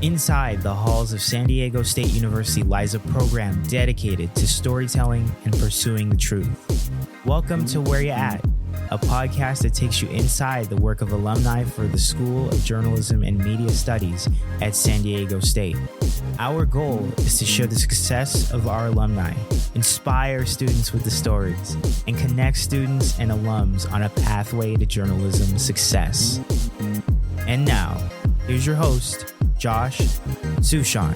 Inside the halls of San Diego State University lies a program dedicated to storytelling and pursuing the truth. Welcome to Where You At, a podcast that takes you inside the work of alumni for the School of Journalism and Media Studies at San Diego State. Our goal is to show the success of our alumni, inspire students with the stories, and connect students and alums on a pathway to journalism success. And now, here's your host, Josh Sushan.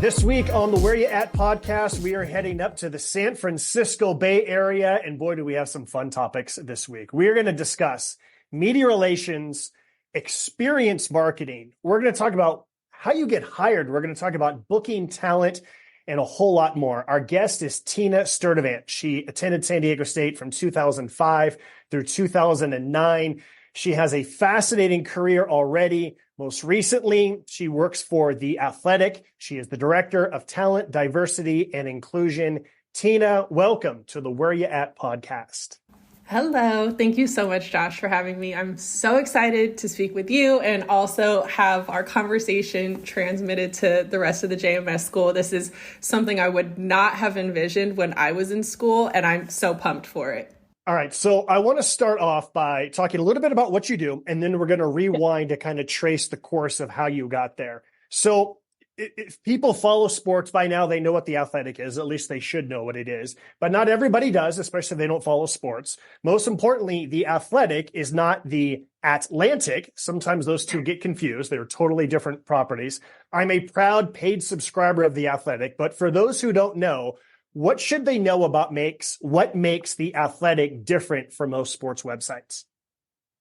This week on the Where You At podcast, we are heading up to the San Francisco Bay Area, and boy, do we have some fun topics this week. We are going to discuss media relations, experience marketing. We're going to talk about how you get hired. We're going to talk about booking talent and a whole lot more. Our guest is Tina Sturdevant. She attended San Diego State from 2005 through 2009. She has a fascinating career already. Most recently, she works for The Athletic. She is the Director of Talent, Diversity, and Inclusion. Tina, welcome to the Where You At podcast. Hello. Thank you so much, Josh, for having me. I'm so excited to speak with you and also have our conversation transmitted to the rest of the JMS school. This is something I would not have envisioned when I was in school, and I'm so pumped for it. All right. So I want to start off by talking a little bit about what you do, and then we're going to rewind to kind of trace the course of how you got there. So if people follow sports by now, they know what The Athletic is. At least they should know what it is. But not everybody does, especially if they don't follow sports. Most importantly, The Athletic is not The Atlantic. Sometimes those two get confused. They're totally different properties. I'm a proud paid subscriber of The Athletic. But for those who don't know, what should they know about what makes The Athletic different from most sports websites?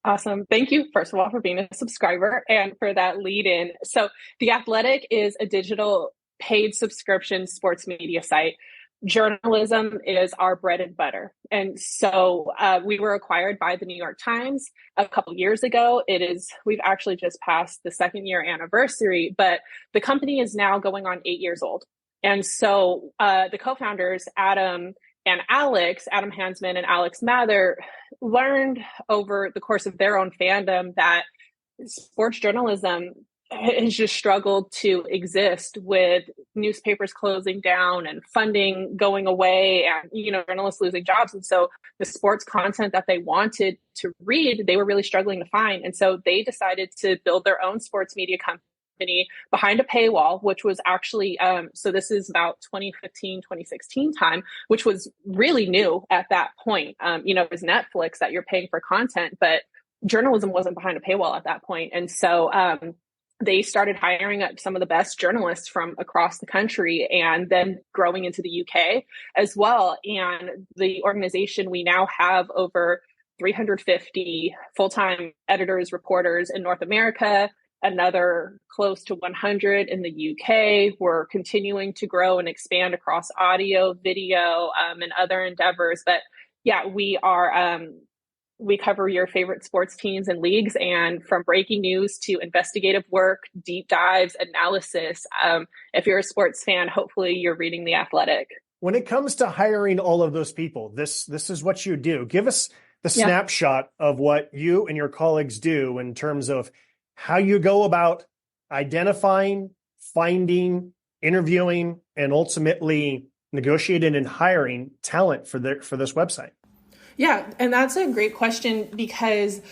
Awesome. Thank you, first of all, for being a subscriber and for that lead in. So The Athletic is a digital paid subscription sports media site. Journalism is our bread and butter. And so we were acquired by the New York Times a couple years ago. We've actually just passed the second year anniversary, but the company is now going on 8 years old. And so the co-founders, Adam Hansman and Alex Mather, learned over the course of their own fandom that sports journalism has just struggled to exist with newspapers closing down and funding going away and, journalists losing jobs. And so the sports content that they wanted to read, they were really struggling to find. And so they decided to build their own sports media company behind a paywall, which was actually, so this is about 2015, 2016 time, which was really new at that point. It was Netflix that you're paying for content, but journalism wasn't behind a paywall at that point. And so they started hiring up some of the best journalists from across the country and then growing into the UK as well. And the organization, we now have over 350 full-time editors, reporters in North America, another close to 100 in the UK. We're continuing to grow and expand across audio, video, and other endeavors. But yeah, we are, we cover your favorite sports teams and leagues, and from breaking news to investigative work, deep dives, analysis. If you're a sports fan, hopefully you're reading The Athletic. When it comes to hiring all of those people, this is what you do. Give us the snapshot of what you and your colleagues do in terms of how you go about identifying, finding, interviewing, and ultimately negotiating and hiring talent for this website. Yeah, and that's a great question because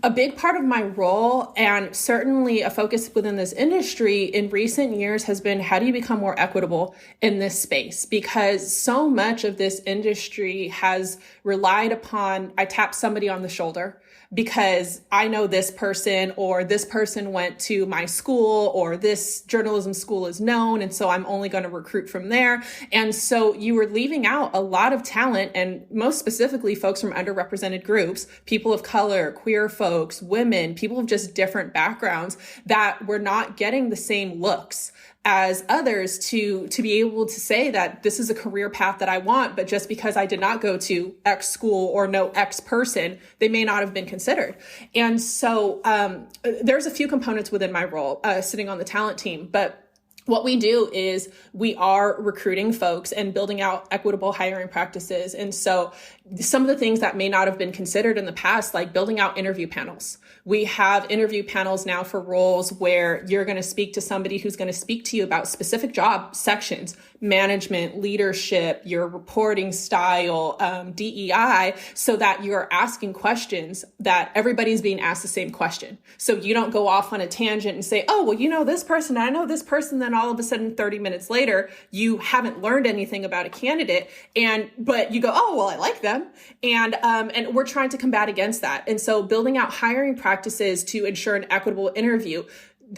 a big part of my role and certainly a focus within this industry in recent years has been how do you become more equitable in this space? Because so much of this industry has relied upon, I tap somebody on the shoulder because I know this person or this person went to my school or this journalism school is known. And so I'm only going to recruit from there. And so you were leaving out a lot of talent and most specifically folks from underrepresented groups, people of color, queer folks, women, people of just different backgrounds that were not getting the same looks as others to be able to say that this is a career path that I want, but just because I did not go to X school or know X person, they may not have been considered. And so there's a few components within my role sitting on the talent team, but what we do is we are recruiting folks and building out equitable hiring practices. And so some of the things that may not have been considered in the past, like building out interview panels. We have interview panels now for roles where you're going to speak to somebody who's going to speak to you about specific job sections, management, leadership, your reporting style, DEI, so that you're asking questions that everybody's being asked the same question. So you don't go off on a tangent and say, oh, well, you know this person, I know this person, then all of a sudden 30 minutes later, you haven't learned anything about a candidate, but you go, oh, well, I like them. And we're trying to combat against that. And so building out hiring practices to ensure an equitable interview,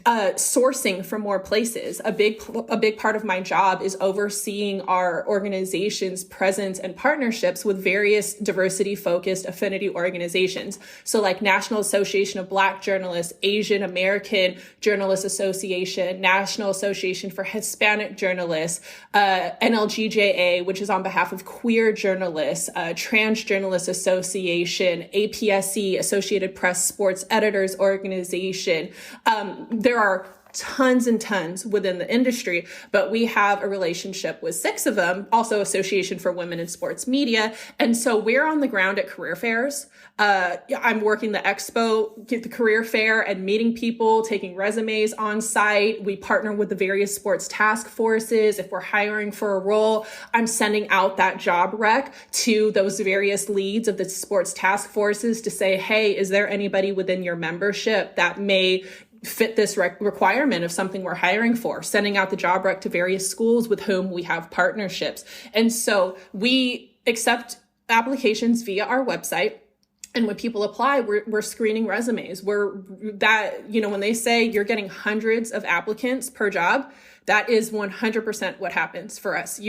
sourcing from more places. A big part of my job is overseeing our organization's presence and partnerships with various diversity-focused affinity organizations. So like National Association of Black Journalists, Asian American Journalists Association, National Association for Hispanic Journalists, NLGJA, which is on behalf of queer journalists, Trans Journalists Association, APSE, Associated Press Sports Editors Organization. There are tons and tons within the industry, but we have a relationship with 6 of them, also Association for Women in Sports Media. And so we're on the ground at career fairs. I'm working the expo, the career fair, and meeting people, taking resumes on site. We partner with the various sports task forces. If we're hiring for a role, I'm sending out that job rec to those various leads of the sports task forces to say, hey, is there anybody within your membership that may fit this requirement of something we're hiring for, sending out the job rec to various schools with whom we have partnerships. And so we accept applications via our website. And when people apply, we're screening resumes. When they say you're getting hundreds of applicants per job, that is 100% what happens for us.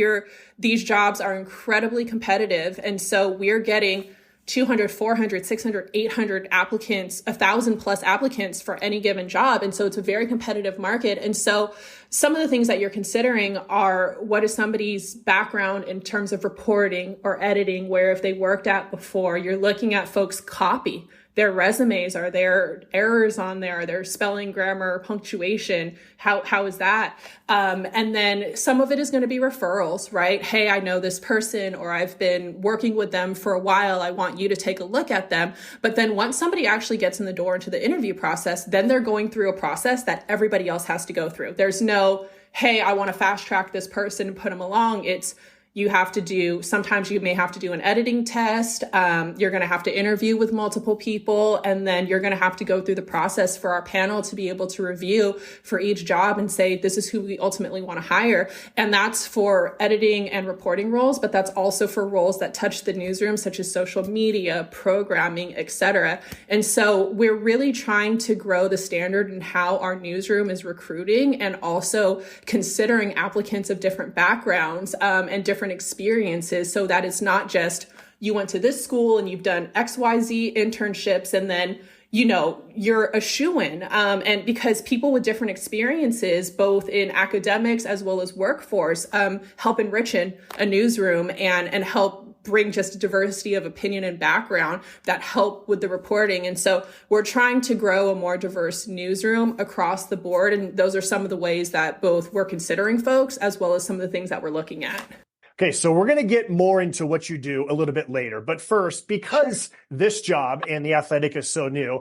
These jobs are incredibly competitive. And so we're getting 200, 400, 600, 800 applicants, 1,000 plus applicants for any given job. And so it's a very competitive market. And so some of the things that you're considering are, what is somebody's background in terms of reporting or editing, where if they worked at before, you're looking at folks' copy, their resumes, are there errors on there, their spelling, grammar, punctuation, how is that? And then some of it is going to be referrals, right? Hey, I know this person, or I've been working with them for a while, I want you to take a look at them. But then once somebody actually gets in the door into the interview process, then they're going through a process that everybody else has to go through. There's no, hey, I want to fast track this person and put them along. Sometimes you may have to do an editing test. You're going to have to interview with multiple people, and then you're going to have to go through the process for our panel to be able to review for each job and say, this is who we ultimately want to hire. And that's for editing and reporting roles, but that's also for roles that touch the newsroom, such as social media, programming, etc. And so we're really trying to grow the standard in how our newsroom is recruiting, and also considering applicants of different backgrounds and different experiences, so that it's not just you went to this school and you've done XYZ internships and then you're a shoo-in. And because people with different experiences, both in academics as well as workforce, help enrich a newsroom and help bring just diversity of opinion and background that help with the reporting. And so we're trying to grow a more diverse newsroom across the board. And those are some of the ways that both we're considering folks, as well as some of the things that we're looking at. Okay, so we're going to get more into what you do a little bit later. But first, because this job and The Athletic is so new,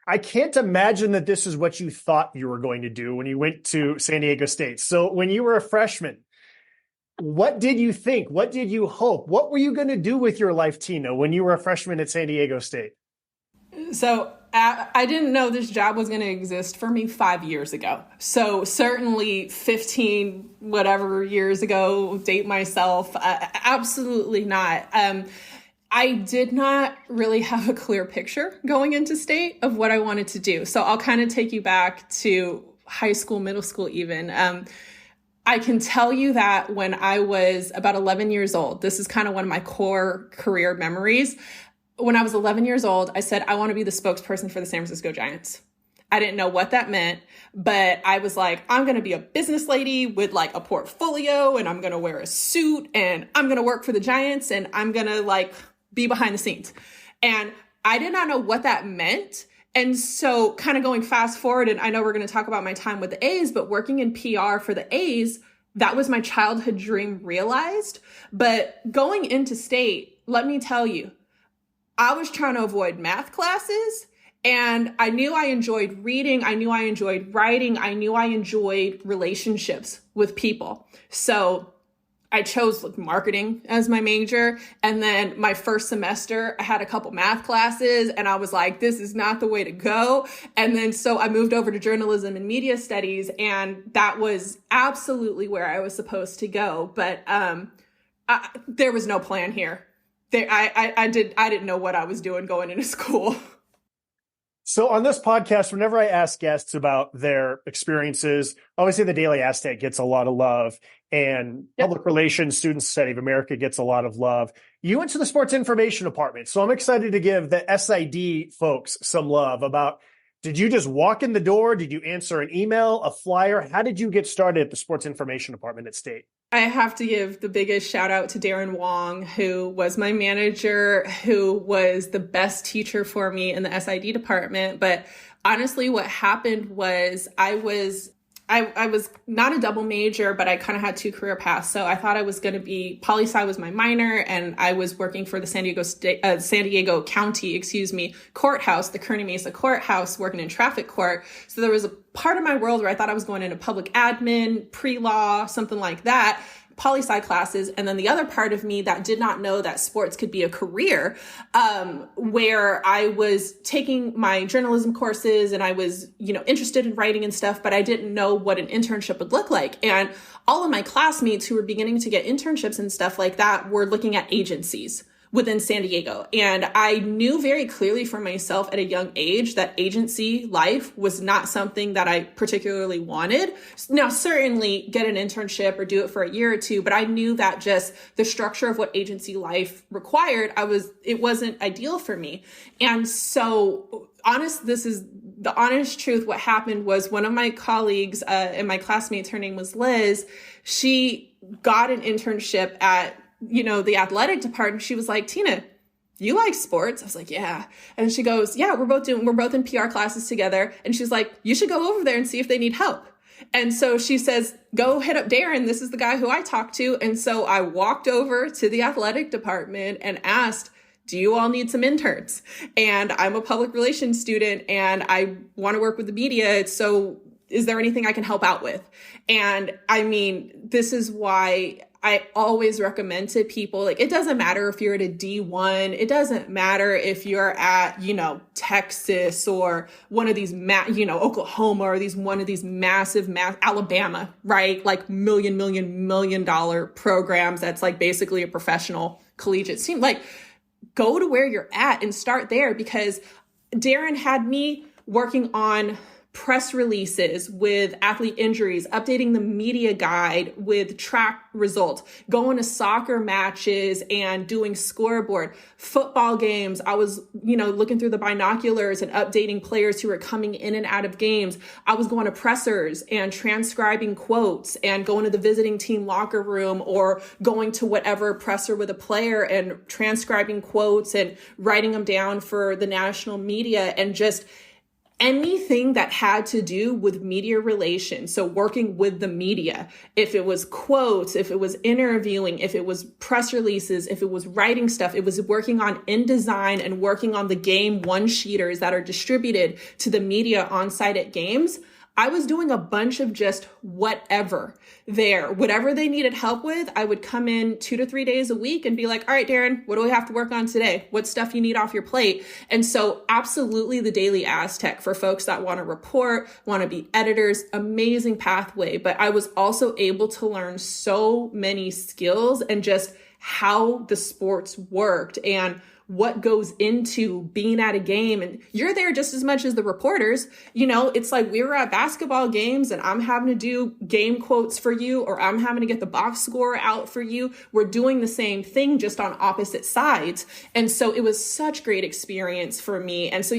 I can't imagine that this is what you thought you were going to do when you went to San Diego State. So when you were a freshman, what did you think? What did you hope? What were you going to do with your life, Tina, when you were a freshman at San Diego State? So I didn't know this job was going to exist for me 5 years ago. So certainly 15 whatever years ago, date myself, absolutely not. I did not really have a clear picture going into state of what I wanted to do. So I'll kind of take you back to high school, middle school even. I can tell you that when I was about 11 years old, this is kind of one of my core career memories. When I was 11 years old, I said, I want to be the spokesperson for the San Francisco Giants. I didn't know what that meant, but I was like, I'm going to be a business lady with like a portfolio, and I'm going to wear a suit, and I'm going to work for the Giants, and I'm going to like be behind the scenes. And I did not know what that meant. And so kind of going fast forward, and I know we're going to talk about my time with the A's, but working in PR for the A's, that was my childhood dream realized. But going into state, let me tell you, I was trying to avoid math classes, and I knew I enjoyed reading. I knew I enjoyed writing. I knew I enjoyed relationships with people. So I chose marketing as my major. And then my first semester, I had a couple math classes and I was like, this is not the way to go. And then so I moved over to journalism and media studies, and that was absolutely where I was supposed to go. But there was no plan here. I didn't know what I was doing going into school. So on this podcast, whenever I ask guests about their experiences, obviously the Daily Aztec gets a lot of love, and Public Relations Student Society of America gets a lot of love. You went to the Sports Information Department, so I'm excited to give the SID folks some love about, did you just walk in the door? Did you answer an email, a flyer? How did you get started at the Sports Information Department at State? I have to give the biggest shout out to Darren Wong, who was my manager, who was the best teacher for me in the SID department. But honestly, what happened was I was not a double major, but I kind of had two career paths. So I thought I was going to be poli-sci was my minor, and I was working for the San Diego County, courthouse, the Kearny Mesa courthouse, working in traffic court. So there was a part of my world where I thought I was going into public admin, pre-law, something like that, poli-sci classes. And then the other part of me that did not know that sports could be a career, where I was taking my journalism courses and I was, interested in writing and stuff, but I didn't know what an internship would look like. And all of my classmates who were beginning to get internships and stuff like that were looking at agencies within San Diego. And I knew very clearly for myself at a young age that agency life was not something that I particularly wanted. Now, certainly get an internship or do it for a year or two, but I knew that just the structure of what agency life required, it wasn't ideal for me. And so this is the honest truth. What happened was one of my colleagues and my classmates, her name was Liz, she got an internship at the athletic department. She was like, Tina, you like sports? I was like, yeah. And she goes, yeah, we're both in PR classes together. And she's like, you should go over there and see if they need help. And so she says, go hit up Darren. This is the guy who I talked to. And so I walked over to the athletic department and asked, do you all need some interns? And I'm a public relations student and I want to work with the media. So is there anything I can help out with? And I mean, this is why I always recommend to people, it doesn't matter if you're at a D1, it doesn't matter if you're at, Texas or one of these, Oklahoma or one of these massive, Alabama, right? Like million dollar programs. That's like basically a professional collegiate team. Like, go to where you're at and start there, because Darren had me working on press releases with athlete injuries, updating the media guide with track results, going to soccer matches and doing scoreboard, football games. I was, looking through the binoculars and updating players who were coming in and out of games. I was going to pressers and transcribing quotes and going to the visiting team locker room or going to whatever presser with a player and transcribing quotes and writing them down for the national media, and just anything that had to do with media relations. So working with the media, if it was quotes, if it was interviewing, if it was press releases, if it was writing stuff, it was working on InDesign and working on the game one-sheeters that are distributed to the media on site at games. I was doing a bunch of just whatever there. Whatever they needed help with, I would come in 2 to 3 days a week and be like, all right, Darren, what do we have to work on today? What stuff you need off your plate? And so absolutely the Daily Aztec for folks that want to report, want to be editors, amazing pathway. But I was also able to learn so many skills and just how the sports worked and what goes into being at a game. And you're there just as much as the reporters. It's like we were at basketball games and I'm having to do game quotes for you, or I'm having to get the box score out for you. We're doing the same thing, just on opposite sides. And so it was such great experience for me. And so,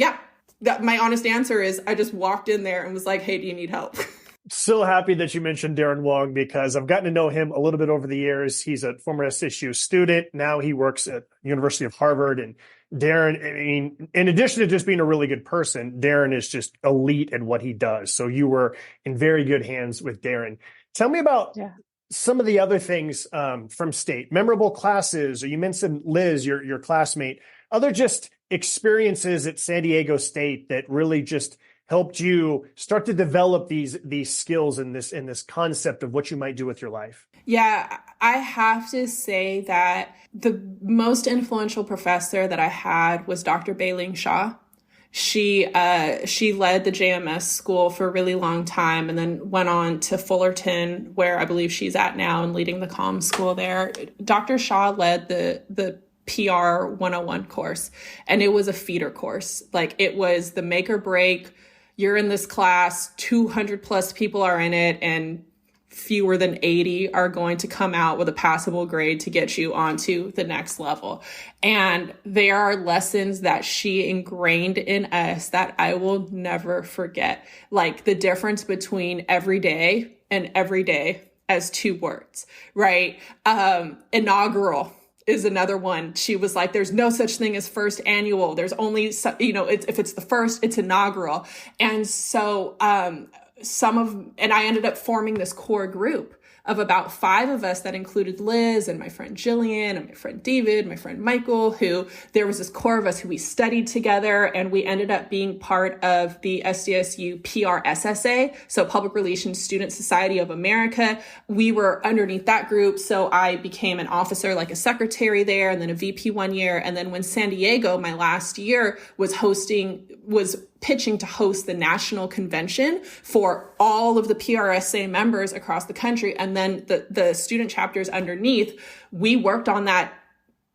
my honest answer is I just walked in there and was like, hey, do you need help? So happy that you mentioned Darren Wong, because I've gotten to know him a little bit over the years. He's a former SDSU student. Now he works at University of Harvard. And Darren, in addition to just being a really good person, Darren is just elite at what he does. So you were in very good hands with Darren. Tell me about some of the other things from state, memorable classes, or you mentioned Liz, your classmate, other just experiences at San Diego State that really just helped you start to develop these skills in this concept of what you might do with your life? Yeah, I have to say that the most influential professor that I had was Dr. Bailing Shaw. She led the JMS school for a really long time and then went on to Fullerton, where I believe she's at now and leading the comm school there. Dr. Shaw led the PR 101 course, and it was a feeder course. Like, it was the make or break. You're in this class, 200 plus people are in it, and fewer than 80 are going to come out with a passable grade to get you onto the next level. And there are lessons that she ingrained in us that I will never forget. Like the difference between every day and every day as two words, right? Inaugural is another one. She was like, there's no such thing as first annual. There's only, if it's the first, it's inaugural. And so, and I ended up forming this core group of about 5 of us that included Liz and my friend Jillian and my friend David, my friend Michael, who there was this core of us who we studied together, and we ended up being part of the SDSU PRSSA, so Public Relations Student Society of America. We were underneath that group, so I became an officer, like a secretary there, and then a VP one year. And then when San Diego, my last year, was pitching to host the national convention for all of the PRSA members across the country, and then the student chapters underneath, we worked on that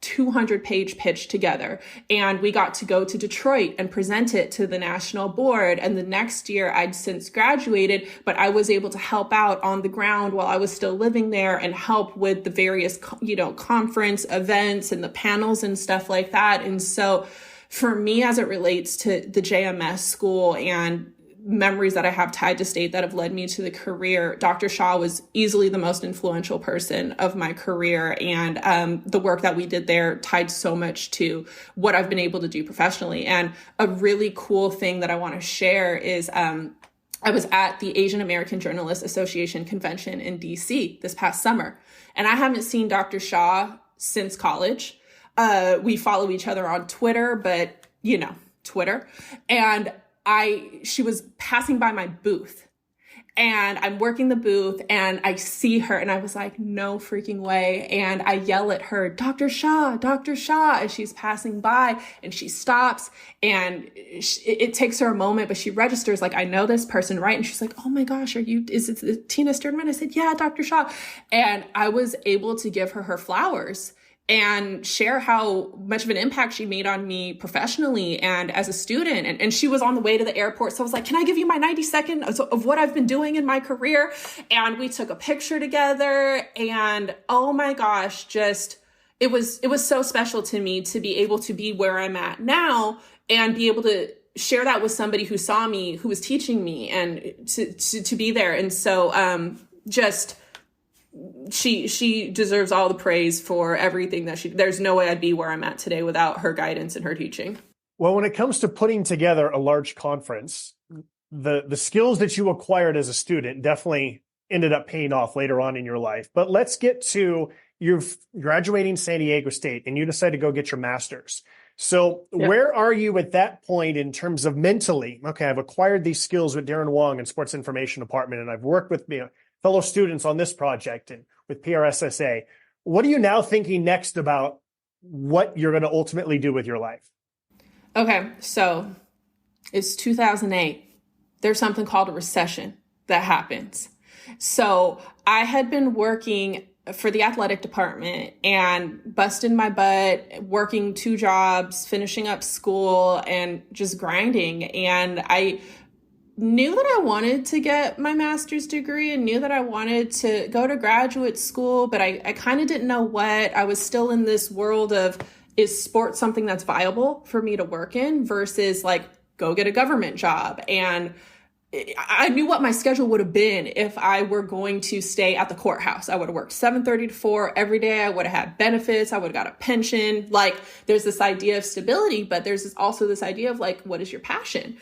200-page pitch together. And we got to go to Detroit and present it to the national board. And the next year, I'd since graduated, but I was able to help out on the ground while I was still living there and help with the various, conference events and the panels and stuff like that. And so for me, as it relates to the JMS school and memories that I have tied to state that have led me to the career, Dr. Shaw was easily the most influential person of my career. And the work that we did there tied so much to what I've been able to do professionally. And a really cool thing that I want to share is I was at the Asian American Journalists Association convention in DC this past summer, and I haven't seen Dr. Shaw since college. We follow each other on Twitter, but Twitter. And she was passing by my booth, and I'm working the booth, and I see her, and I was like, no freaking way. And I yell at her, Dr. Shaw, as she's passing by, and she stops, and it takes her a moment, but she registers like, I know this person, right? And she's like, oh my gosh, is it Tina Sturdevant? I said, yeah, Dr. Shaw. And I was able to give her flowers and share how much of an impact she made on me professionally and as a student. And she was on the way to the airport. So I was like, can I give you my 90 seconds of what I've been doing in my career? And we took a picture together, and oh my gosh, it was so special to me to be able to be where I'm at now and be able to share that with somebody who saw me, who was teaching me, and to be there. And so, she deserves all the praise for everything that there's no way I'd be where I'm at today without her guidance and her teaching. Well, when it comes to putting together a large conference, the skills that you acquired as a student definitely ended up paying off later on in your life. But let's get to you're graduating San Diego State and you decide to go get your master's. So Where are you at that point in terms of mentally? Okay, I've acquired these skills with Darren Wong in Sports Information Department, and I've worked with fellow students on this project and with PRSSA. What are you now thinking next about what you're going to ultimately do with your life? Okay, so it's 2008. There's something called a recession that happens. So I had been working for the athletic department and busting my butt, working 2 jobs, finishing up school, and just grinding. And I knew that I wanted to get my master's degree and knew that I wanted to go to graduate school, but I kind of didn't know what. I was still in this world of, is sports something that's viable for me to work in versus like go get a government job? And I knew what my schedule would have been if I were going to stay at the courthouse. I would have worked 7:30 to 4 every day. I would have had benefits. I would have got a pension. Like, there's this idea of stability, but there's also this idea of like, what is your passion?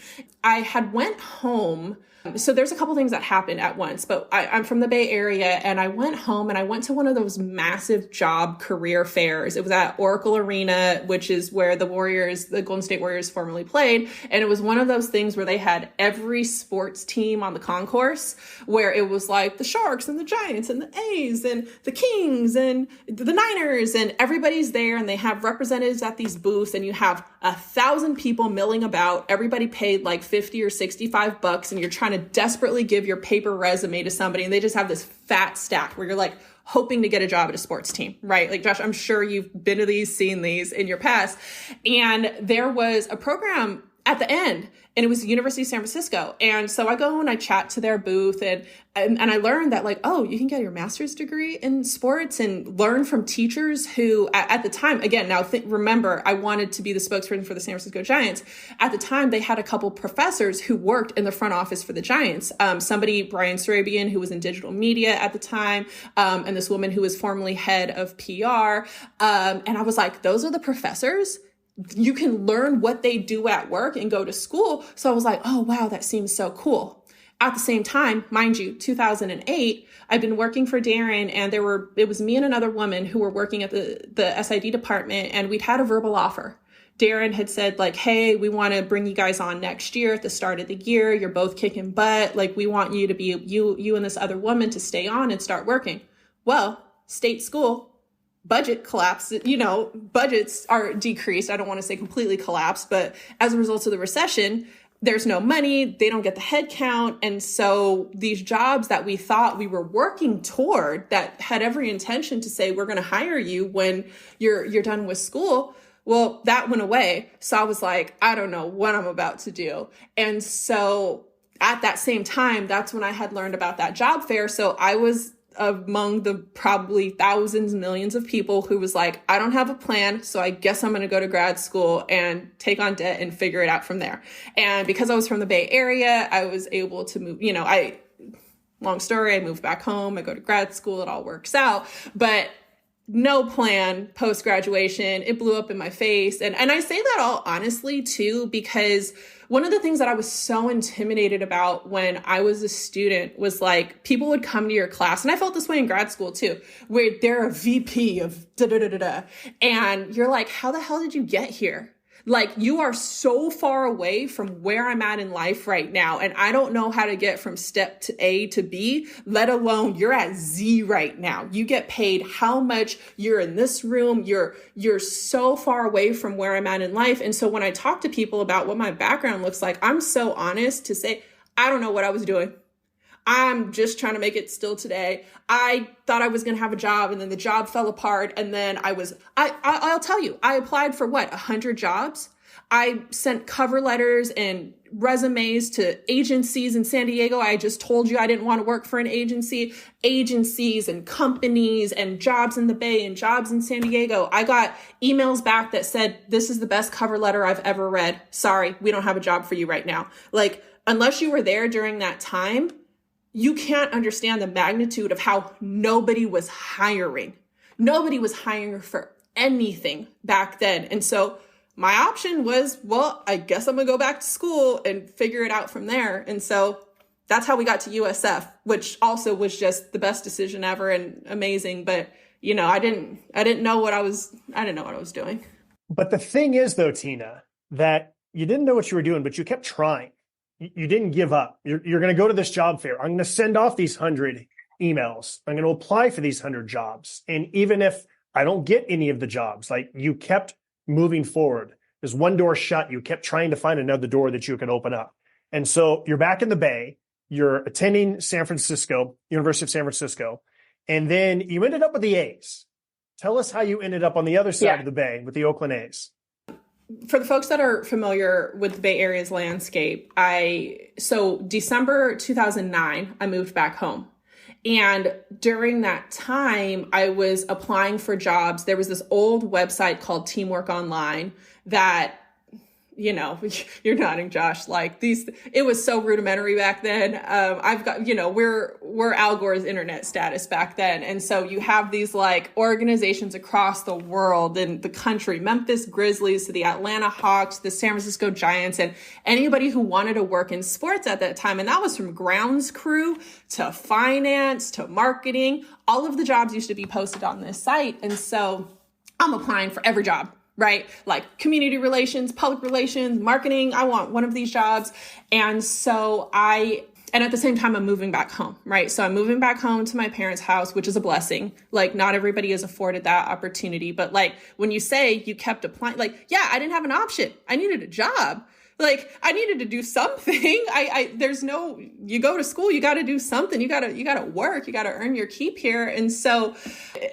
I had went home So there's a couple things that happened at once, but I'm from the Bay Area, and I went home and I went to one of those massive job career fairs. It was at Oracle Arena, which is where the Golden State Warriors formerly played. And it was one of those things where they had every sports team on the concourse, where it was like the Sharks and the Giants and the A's and the Kings and the Niners, and everybody's there, and they have representatives at these booths, and you have 1,000 people milling about. Everybody paid like $50 or $65, and you're trying to desperately give your paper resume to somebody, and they just have this fat stack where you're like hoping to get a job at a sports team, right? Like, Josh, I'm sure you've been to these, seen these in your past. And there was a program at the end, and it was the University of San Francisco. And so I go and I chat to their booth, and I learned that, like, oh, you can get your master's degree in sports and learn from teachers who at the time, again, now remember, I wanted to be the spokesperson for the San Francisco Giants. At the time, they had a couple professors who worked in the front office for the Giants. Somebody, Brian Sarabian, who was in digital media at the time, and this woman who was formerly head of PR. And I was like, those are the professors? You can learn what they do at work and go to school. So I was like, oh, wow, that seems so cool. At the same time, mind you, 2008, I'd been working for Darren, and it was me and another woman who were working at the SID department, and we'd had a verbal offer. Darren had said, like, hey, we want to bring you guys on next year at the start of the year. You're both kicking butt. Like, we want you to be, you and this other woman to stay on and start working. Well, state school, budget collapse, budgets are decreased. I don't want to say completely collapsed, but as a result of the recession, there's no money. They don't get the head count. And so these jobs that we thought we were working toward, that had every intention to say, we're going to hire you when you're done with school, well, that went away. So I was like, I don't know what I'm about to do. And so at that same time, that's when I had learned about that job fair. So I was among the probably thousands, millions of people who was like, I don't have a plan, so I guess I'm going to go to grad school and take on debt and figure it out from there. And because I was from the Bay Area, I was able to move, long story, I moved back home, I go to grad school, it all works out, but no plan post-graduation. It blew up in my face. And I say that all honestly too, because one of the things that I was so intimidated about when I was a student was, like, people would come to your class, and I felt this way in grad school too, where they're a VP of da-da-da-da-da, and you're like, how the hell did you get here? Like, you are so far away from where I'm at in life right now, and I don't know how to get from step to A to B, let alone you're at Z right now. You get paid how much, you're in this room, you're so far away from where I'm at in life. And so when I talk to people about what my background looks like, I'm so honest to say, I don't know what I was doing. I'm just trying to make it still today. I thought I was going to have a job, and then the job fell apart. And then I'll tell you, I applied for 100 jobs. I sent cover letters and resumes to agencies in San Diego. I just told you I didn't want to work for an agencies and companies and jobs in the Bay and jobs in San Diego. I got emails back that said, this is the best cover letter I've ever read. Sorry, we don't have a job for you right now. Like, unless you were there during that time, you can't understand the magnitude of how nobody was hiring. Nobody was hiring for anything back then. And so my option was, well, I guess I'm going to go back to school and figure it out from there. And so that's how we got to USF, which also was just the best decision ever and amazing. But, I didn't know what I was doing. But the thing is, though, Tina, that you didn't know what you were doing, but you kept trying. You didn't give up. You're going to go to this job fair. I'm going to send off these 100 emails. I'm going to apply for these 100 jobs. And even if I don't get any of the jobs, like, you kept moving forward. There's one door shut. You kept trying to find another door that you could open up. And so you're back in the Bay. You're attending University of San Francisco. And then you ended up with the A's. Tell us how you ended up on the other side of the Bay with the Oakland A's. For the folks that are familiar with the Bay Area's landscape, so December 2009, I moved back home. And during that time, I was applying for jobs. There was this old website called Teamwork Online that you're nodding, Josh, like it was so rudimentary back then. I've got, we're Al Gore's internet status back then. And so you have these like organizations across the world and the country, Memphis Grizzlies to the Atlanta Hawks, the San Francisco Giants, and anybody who wanted to work in sports at that time. And that was from grounds crew to finance to marketing. All of the jobs used to be posted on this site. And so I'm applying for every job. Right? Like community relations, public relations, marketing. I want one of these jobs. And at the same time, I'm moving back home, right? So I'm moving back home to my parents' house, which is a blessing. Like not everybody is afforded that opportunity. But like when you say you kept applying, like, yeah, I didn't have an option. I needed a job. Like I needed to do something. You go to school, you got to do something. You got to work, you got to earn your keep here. And so,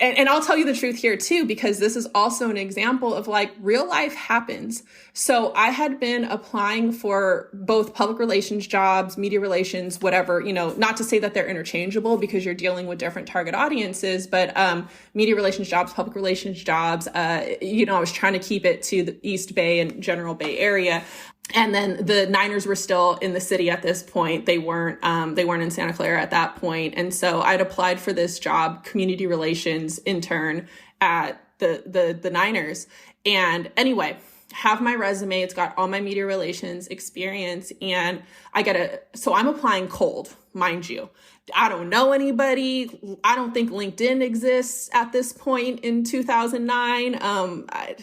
and I'll tell you the truth here too, because this is also an example of like real life happens. So I had been applying for both public relations jobs, media relations, whatever, not to say that they're interchangeable because you're dealing with different target audiences, but media relations jobs, public relations jobs, I was trying to keep it to the East Bay and General Bay area. And then the Niners were still in the city at this point. They weren't in Santa Clara at that point. And so I'd applied for this job, community relations intern at the Niners. And anyway, have my resume. It's got all my media relations experience. And so I'm applying cold, mind you. I don't know anybody. I don't think LinkedIn exists at this point in 2009. I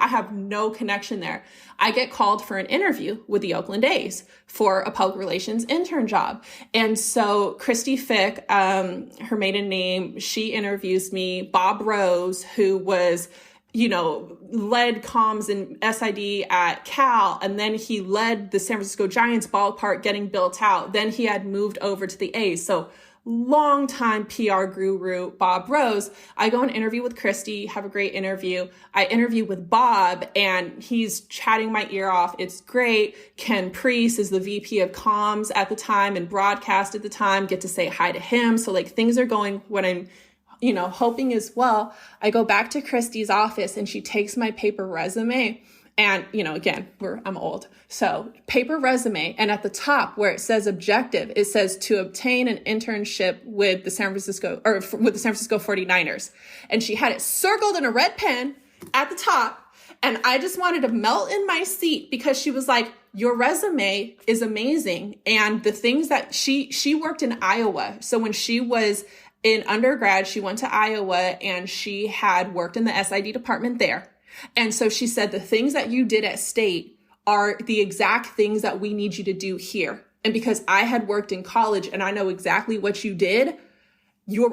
have no connection there. I get called for an interview with the Oakland A's for a public relations intern job. And so Christy Fick, her maiden name, she interviews me. Bob Rose, who was led comms and SID at Cal, and then he led the San Francisco Giants ballpark getting built out. Then he had moved over to the A's. So longtime PR guru, Bob Rose. I go and interview with Christy, have a great interview. I interview with Bob and he's chatting my ear off. It's great. Ken Priest is the VP of comms at the time and broadcast at the time, get to say hi to him. So like things are going what I'm hoping as well. I go back to Christy's office and she takes my paper resume and, again, I'm old. So paper resume. And at the top where it says objective, it says to obtain an internship with the San Francisco 49ers. And she had it circled in a red pen at the top. And I just wanted to melt in my seat because she was like, your resume is amazing. And the things that she worked in Iowa. So when she was in undergrad, she went to Iowa and she had worked in the SID department there. And so she said, the things that you did at State are the exact things that we need you to do here. And because I had worked in college and I know exactly what you did,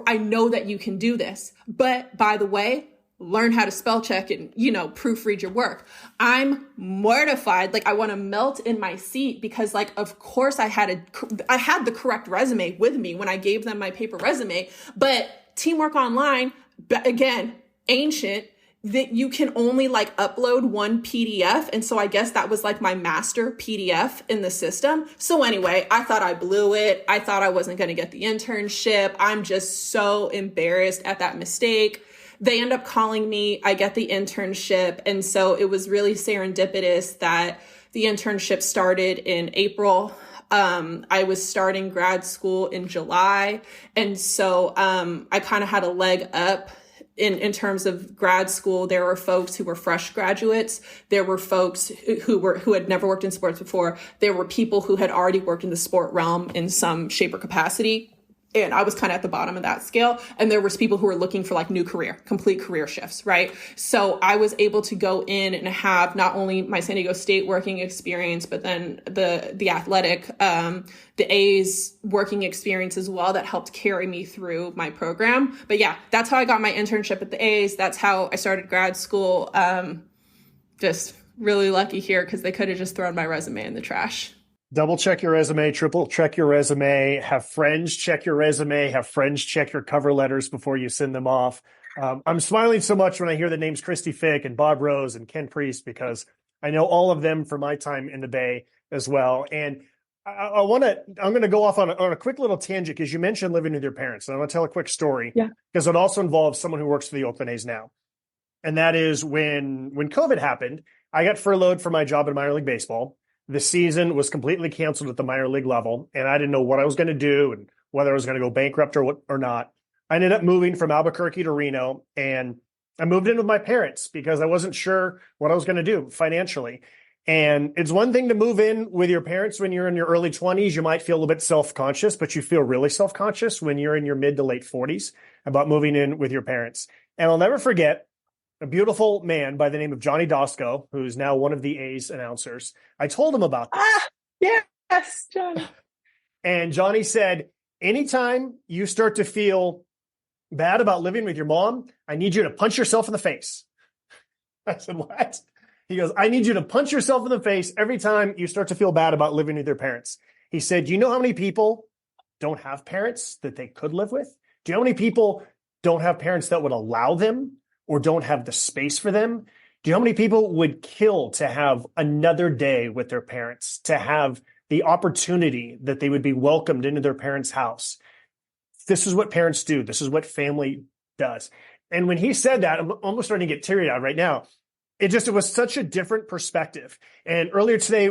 I know that you can do this. But by the way, learn how to spell check and, proofread your work. I'm mortified. Like I want to melt in my seat because of course I had the correct resume with me when I gave them my paper resume, but Teamwork Online, again, ancient, that you can only upload one PDF. And so I guess that was my master PDF in the system. So anyway, I thought I blew it. I thought I wasn't going to get the internship. I'm just so embarrassed at that mistake. They end up calling me, I get the internship. And so it was really serendipitous that the internship started in April. I was starting grad school in July. And so I kind of had a leg up in terms of grad school. There were folks who were fresh graduates. There were folks who had never worked in sports before. There were people who had already worked in the sport realm in some shape or capacity. And I was kind of at the bottom of that scale. And there was people who were looking for complete career shifts, right? So I was able to go in and have not only my San Diego State working experience, but then the athletic, the A's working experience as well that helped carry me through my program. But yeah, that's how I got my internship at the A's. That's how I started grad school. Just really lucky here because they could have just thrown my resume in the trash. Double check your resume, triple check your resume, have friends check your resume, have friends check your cover letters before you send them off. I'm smiling so much when I hear the names Christy Fick and Bob Rose and Ken Priest because I know all of them from my time in the Bay as well. And I'm going to go off on a quick little tangent because you mentioned living with your parents. And I'm going to tell a quick story because it also involves someone who works for the Oakland A's now. And that is when COVID happened, I got furloughed from my job in minor league baseball. The season was completely canceled at the minor league level, and I didn't know what I was going to do and whether I was going to go bankrupt or not. I ended up moving from Albuquerque to Reno, and I moved in with my parents because I wasn't sure what I was going to do financially. And it's one thing to move in with your parents when you're in your early 20s. You might feel a little bit self-conscious, but you feel really self-conscious when you're in your mid to late 40s about moving in with your parents. And I'll never forget a beautiful man by the name of Johnny Dosco, who's now one of the A's announcers. I told him about this. Yes, Johnny. And Johnny said, anytime you start to feel bad about living with your mom, I need you to punch yourself in the face. I said, what? He goes, I need you to punch yourself in the face every time you start to feel bad about living with your parents. He said, do you know how many people don't have parents that they could live with? Do you know how many people don't have parents that would allow them or don't have the space for them? Do you know how many people would kill to have another day with their parents, to have the opportunity that they would be welcomed into their parents' house? This is what parents do. This is what family does. And when he said that, I'm almost starting to get teary-eyed right now. It was such a different perspective. And earlier today,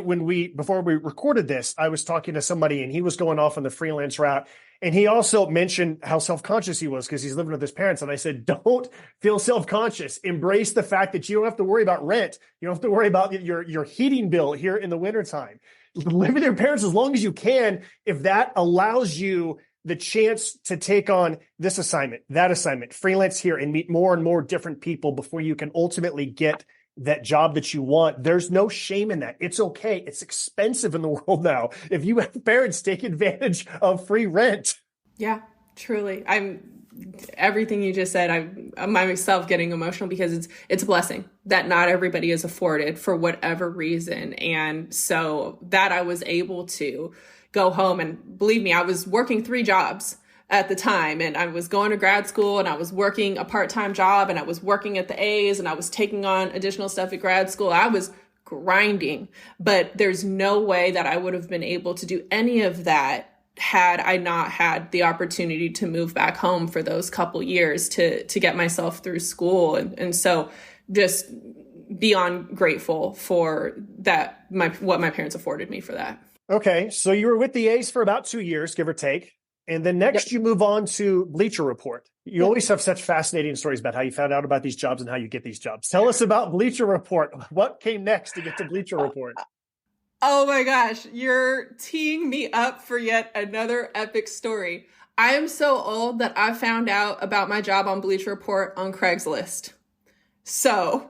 before we recorded this, I was talking to somebody and he was going off on the freelance route. And he also mentioned how self-conscious he was because he's living with his parents. And I said, don't feel self-conscious. Embrace the fact that you don't have to worry about rent. You don't have to worry about your heating bill here in the wintertime. Live with your parents as long as you can, if that allows you the chance to take on this assignment, that assignment, freelance here, and meet more and more different people before you can ultimately get that job that you want. There's no shame in that. It's okay. It's expensive in the world now. If you have parents, take advantage of free rent. Yeah, truly. Everything you just said, I'm myself getting emotional because it's a blessing that not everybody is afforded for whatever reason. And so that I was able to go home, and believe me, I was working 3 jobs at the time, and I was going to grad school, and I was working a part-time job, and I was working at the A's, and I was taking on additional stuff at grad school. I was grinding, but there's no way that I would have been able to do any of that had I not had the opportunity to move back home for those couple years to get myself through school. And so just beyond grateful for that, what my parents afforded me for that. Okay, so you were with the A's for about 2 years, give or take. And then next you move on to Bleacher Report. You always have such fascinating stories about how you found out about these jobs and how you get these jobs. Tell us about Bleacher Report. What came next to get to Bleacher Report? Oh my gosh, you're teeing me up for yet another epic story. I am so old that I found out about my job on Bleacher Report on Craigslist. So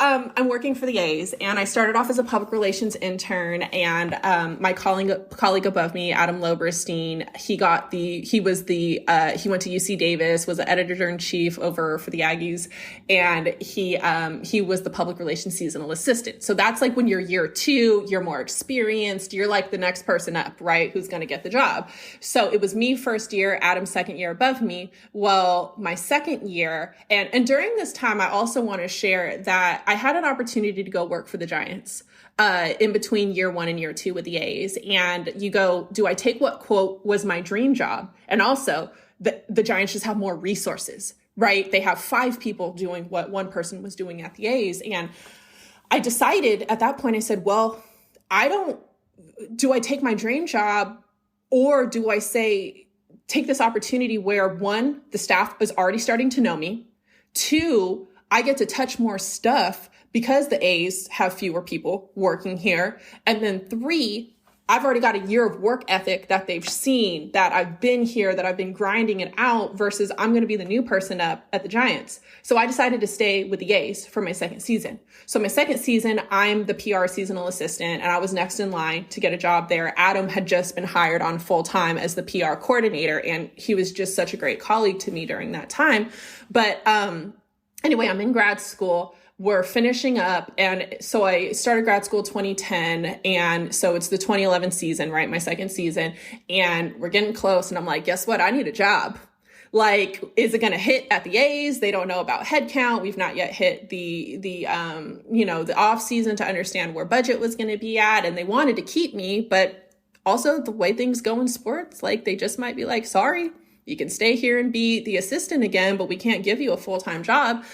I'm working for the A's, and I started off as a public relations intern, and my colleague above me, Adam Loberstein, he went to UC Davis, was an editor-in-chief over for the Aggies, and he was the public relations seasonal assistant. So that's like when you're year 2, you're more experienced, you're like the next person up, right, who's going to get the job. So it was me first year, Adam second year above me. Well, my second year, and during this time, I also want to share that I had an opportunity to go work for the Giants in between year 1 and year 2 with the A's. And you go, do I take what, quote, was my dream job? And also, the Giants just have more resources, right? They have 5 people doing what one person was doing at the A's. And I decided at that point, I said, well, do I take my dream job, or do I take this opportunity where 1, the staff is already starting to know me, 2, I get to touch more stuff because the A's have fewer people working here. And then 3, I've already got a year of work ethic that they've seen, that I've been here, that I've been grinding it out, versus I'm going to be the new person up at the Giants. So I decided to stay with the A's for my second season. So my second season, I'm the PR seasonal assistant, and I was next in line to get a job there. Adam had just been hired on full time as the PR coordinator, and he was just such a great colleague to me during that time. But, anyway, I'm in grad school. We're finishing up. And so I started grad school 2010. And so it's the 2011 season, right? My second season. And we're getting close. And I'm like, guess what? I need a job. Like, is it going to hit at the A's? They don't know about headcount. We've not yet hit the off season to understand where budget was going to be at. And they wanted to keep me, but also the way things go in sports, like they just might be like, sorry, you can stay here and be the assistant again, but we can't give you a full-time job.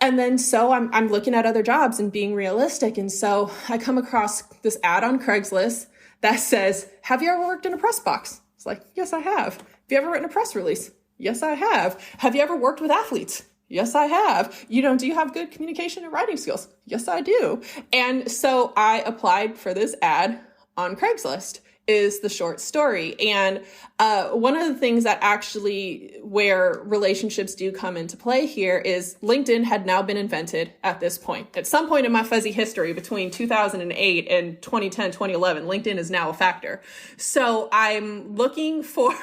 And then so I'm looking at other jobs and being realistic. And so I come across this ad on Craigslist that says, have you ever worked in a press box? It's like, yes, I have. Have you ever written a press release? Yes, I have. Have you ever worked with athletes? Yes, I have. Do you have good communication and writing skills? Yes, I do. And so I applied for this ad on Craigslist is the short story. And one of the things that actually where relationships do come into play here is LinkedIn had now been invented at this point. At some point in my fuzzy history between 2008 and 2010, 2011, LinkedIn is now a factor. So I'm looking for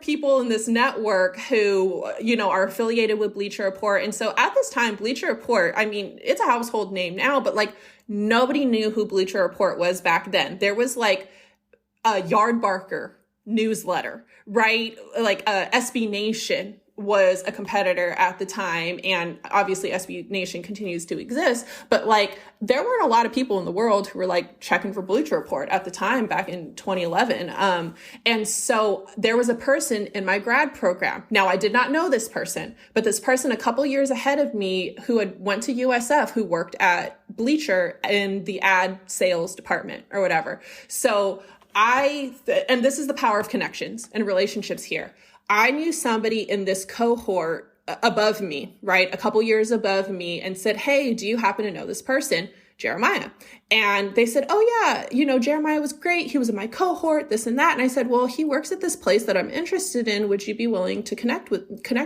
people in this network who, are affiliated with Bleacher Report. And so at this time, Bleacher Report, it's a household name now, but nobody knew who Bleacher Report was back then. There was a Yardbarker newsletter, right? SB Nation was a competitor at the time. And obviously SB Nation continues to exist, but there weren't a lot of people in the world who were checking for Bleacher Report at the time back in 2011. And so there was a person in my grad program. Now I did not know this person, but this person a couple years ahead of me who had went to USF, who worked at Bleacher in the ad sales department or whatever. So and this is the power of connections and relationships here. I knew somebody in this cohort above me, right? A couple years above me, and said, hey, do you happen to know this person, Jeremiah? And they said, oh yeah, Jeremiah was great. He was in my cohort, this and that. And I said, well, he works at this place that I'm interested in. Would you be willing to connect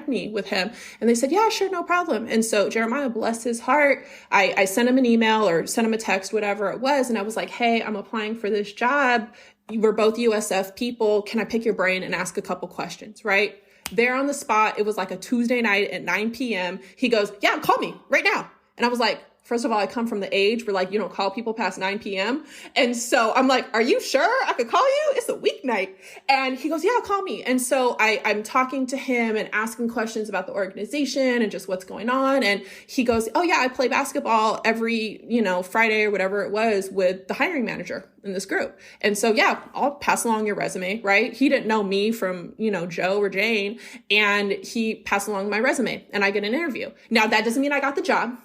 me with him? And they said, yeah, sure. No problem. And so Jeremiah, bless his heart, I sent him an email or sent him a text, whatever it was. And I was like, hey, I'm applying for this job. We're both USF people. Can I pick your brain and ask a couple questions, right? There on the spot, it was a Tuesday night at 9 p.m. He goes, yeah, call me right now. And I was like, first of all, I come from the age where you don't call people past 9 p.m. And so I'm like, are you sure I could call you? It's a weeknight. And he goes, yeah, call me. And so I'm talking to him and asking questions about the organization and just what's going on. And he goes, oh yeah, I play basketball every, Friday or whatever it was with the hiring manager in this group. And so, yeah, I'll pass along your resume, right? He didn't know me from, Joe or Jane, and he passed along my resume and I get an interview. Now that doesn't mean I got the job.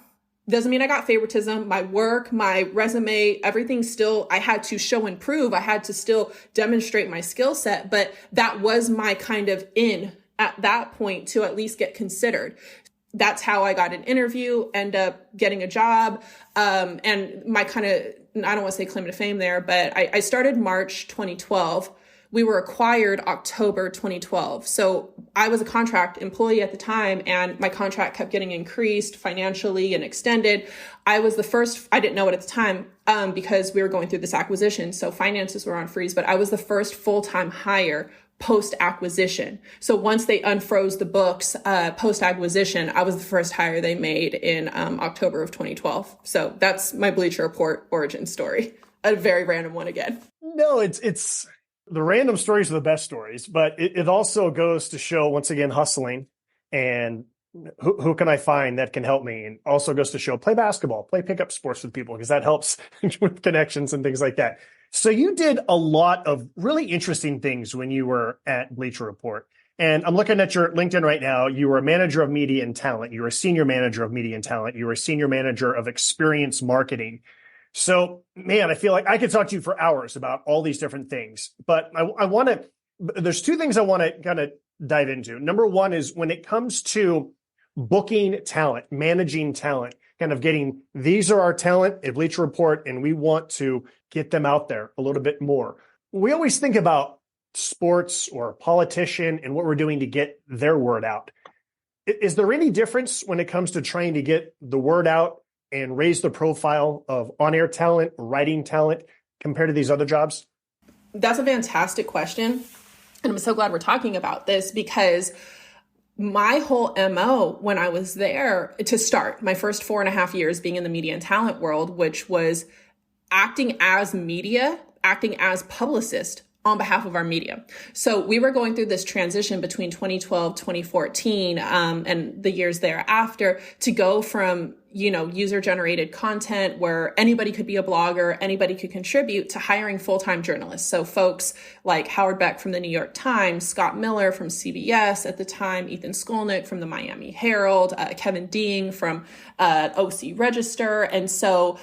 Doesn't mean I got favoritism. My work, my resume, everything still, I had to show and prove. I had to still demonstrate my skill set, but that was my kind of in at that point to at least get considered. That's how I got an interview, end up getting a job. And my kind of, I don't want to say claim to fame there, but I started March 2012. We were acquired October 2012. So I was a contract employee at the time, and my contract kept getting increased financially and extended. I was the first, I didn't know it at the time because we were going through this acquisition. So finances were on freeze, but I was the first full-time hire post-acquisition. So once they unfroze the books post-acquisition, I was the first hire they made in October of 2012. So that's my Bleacher Report origin story. A very random one again. No, it's the random stories are the best stories, but it also goes to show, once again, hustling and who can I find that can help me? And also goes to show, play basketball, play pickup sports with people, because that helps with connections and things like that. So you did a lot of really interesting things when you were at Bleacher Report. And I'm looking at your LinkedIn right now. You were a manager of media and talent. You were a senior manager of media and talent. You were a senior manager of experience marketing. So, man, I feel like I could talk to you for hours about all these different things, but there's two things I want to kind of dive into. Number one is when it comes to booking talent, managing talent, kind of getting, these are our talent at Bleacher Report, and we want to get them out there a little bit more. We always think about sports or a politician and what we're doing to get their word out. Is there any difference when it comes to trying to get the word out and raise the profile of on-air talent, writing talent, compared to these other jobs? That's a fantastic question. And I'm so glad we're talking about this, because my whole MO when I was there to start my first 4.5 years being in the media and talent world, which was acting as media, acting as publicist on behalf of our media. So we were going through this transition between 2012, 2014, and the years thereafter to go from, user-generated content where anybody could be a blogger, anybody could contribute, to hiring full-time journalists. So folks like Howard Beck from the New York Times, Scott Miller from CBS at the time, Ethan Skolnick from the Miami Herald, Kevin Deing from OC Register. And so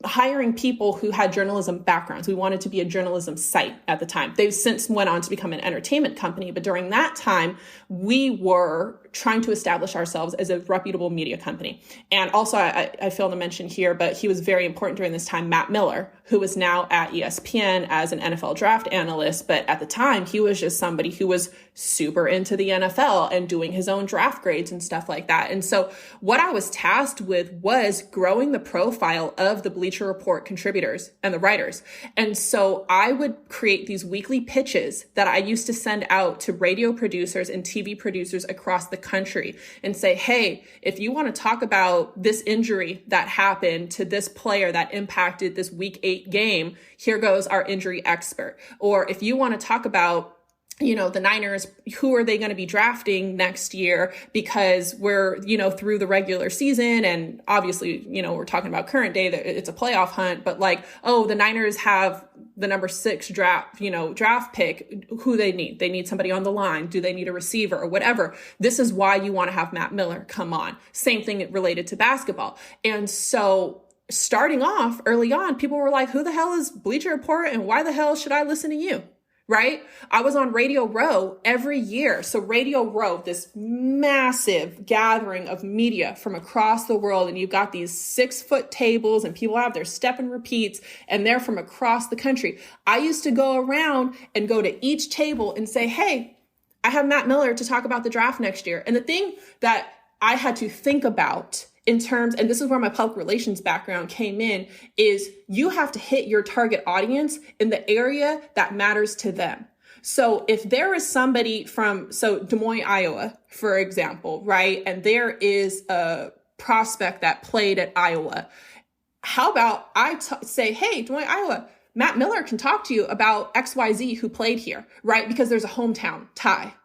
hiring people who had journalism backgrounds. We wanted to be a journalism site at the time. They've since went on to become an entertainment company. But during that time, we were trying to establish ourselves as a reputable media company. And also, I failed to mention here, but he was very important during this time, Matt Miller, who is now at ESPN as an NFL draft analyst. But at the time, he was just somebody who was super into the NFL and doing his own draft grades and stuff like that. And so what I was tasked with was growing the profile of the Bleacher Report contributors and the writers. And so I would create these weekly pitches that I used to send out to radio producers and TV producers across the country and say, hey, if you want to talk about this injury that happened to this player that impacted this week 8 game, here goes our injury expert. Or if you want to talk about the Niners, who are they going to be drafting next year? Because we're, through the regular season, and obviously, we're talking about current day, that it's a playoff hunt, but the Niners have the number 6 draft pick, who they need. They need somebody on the line. Do they need a receiver or whatever? This is why you want to have Matt Miller come on. Same thing related to basketball. And so starting off early on, people were like, who the hell is Bleacher Report and why the hell should I listen to you? Right? I was on Radio Row every year. So Radio Row, this massive gathering of media from across the world. And you've got these 6-foot tables and people have their step and repeats and they're from across the country. I used to go around and go to each table and say, hey, I have Matt Miller to talk about the draft next year. And the thing that I had to think about in terms, and this is where my public relations background came in, is you have to hit your target audience in the area that matters to them. So if there is somebody from, Des Moines, Iowa, for example, right? And there is a prospect that played at Iowa. How about I say, hey, Des Moines, Iowa, Matt Miller can talk to you about XYZ who played here, right? Because there's a hometown tie.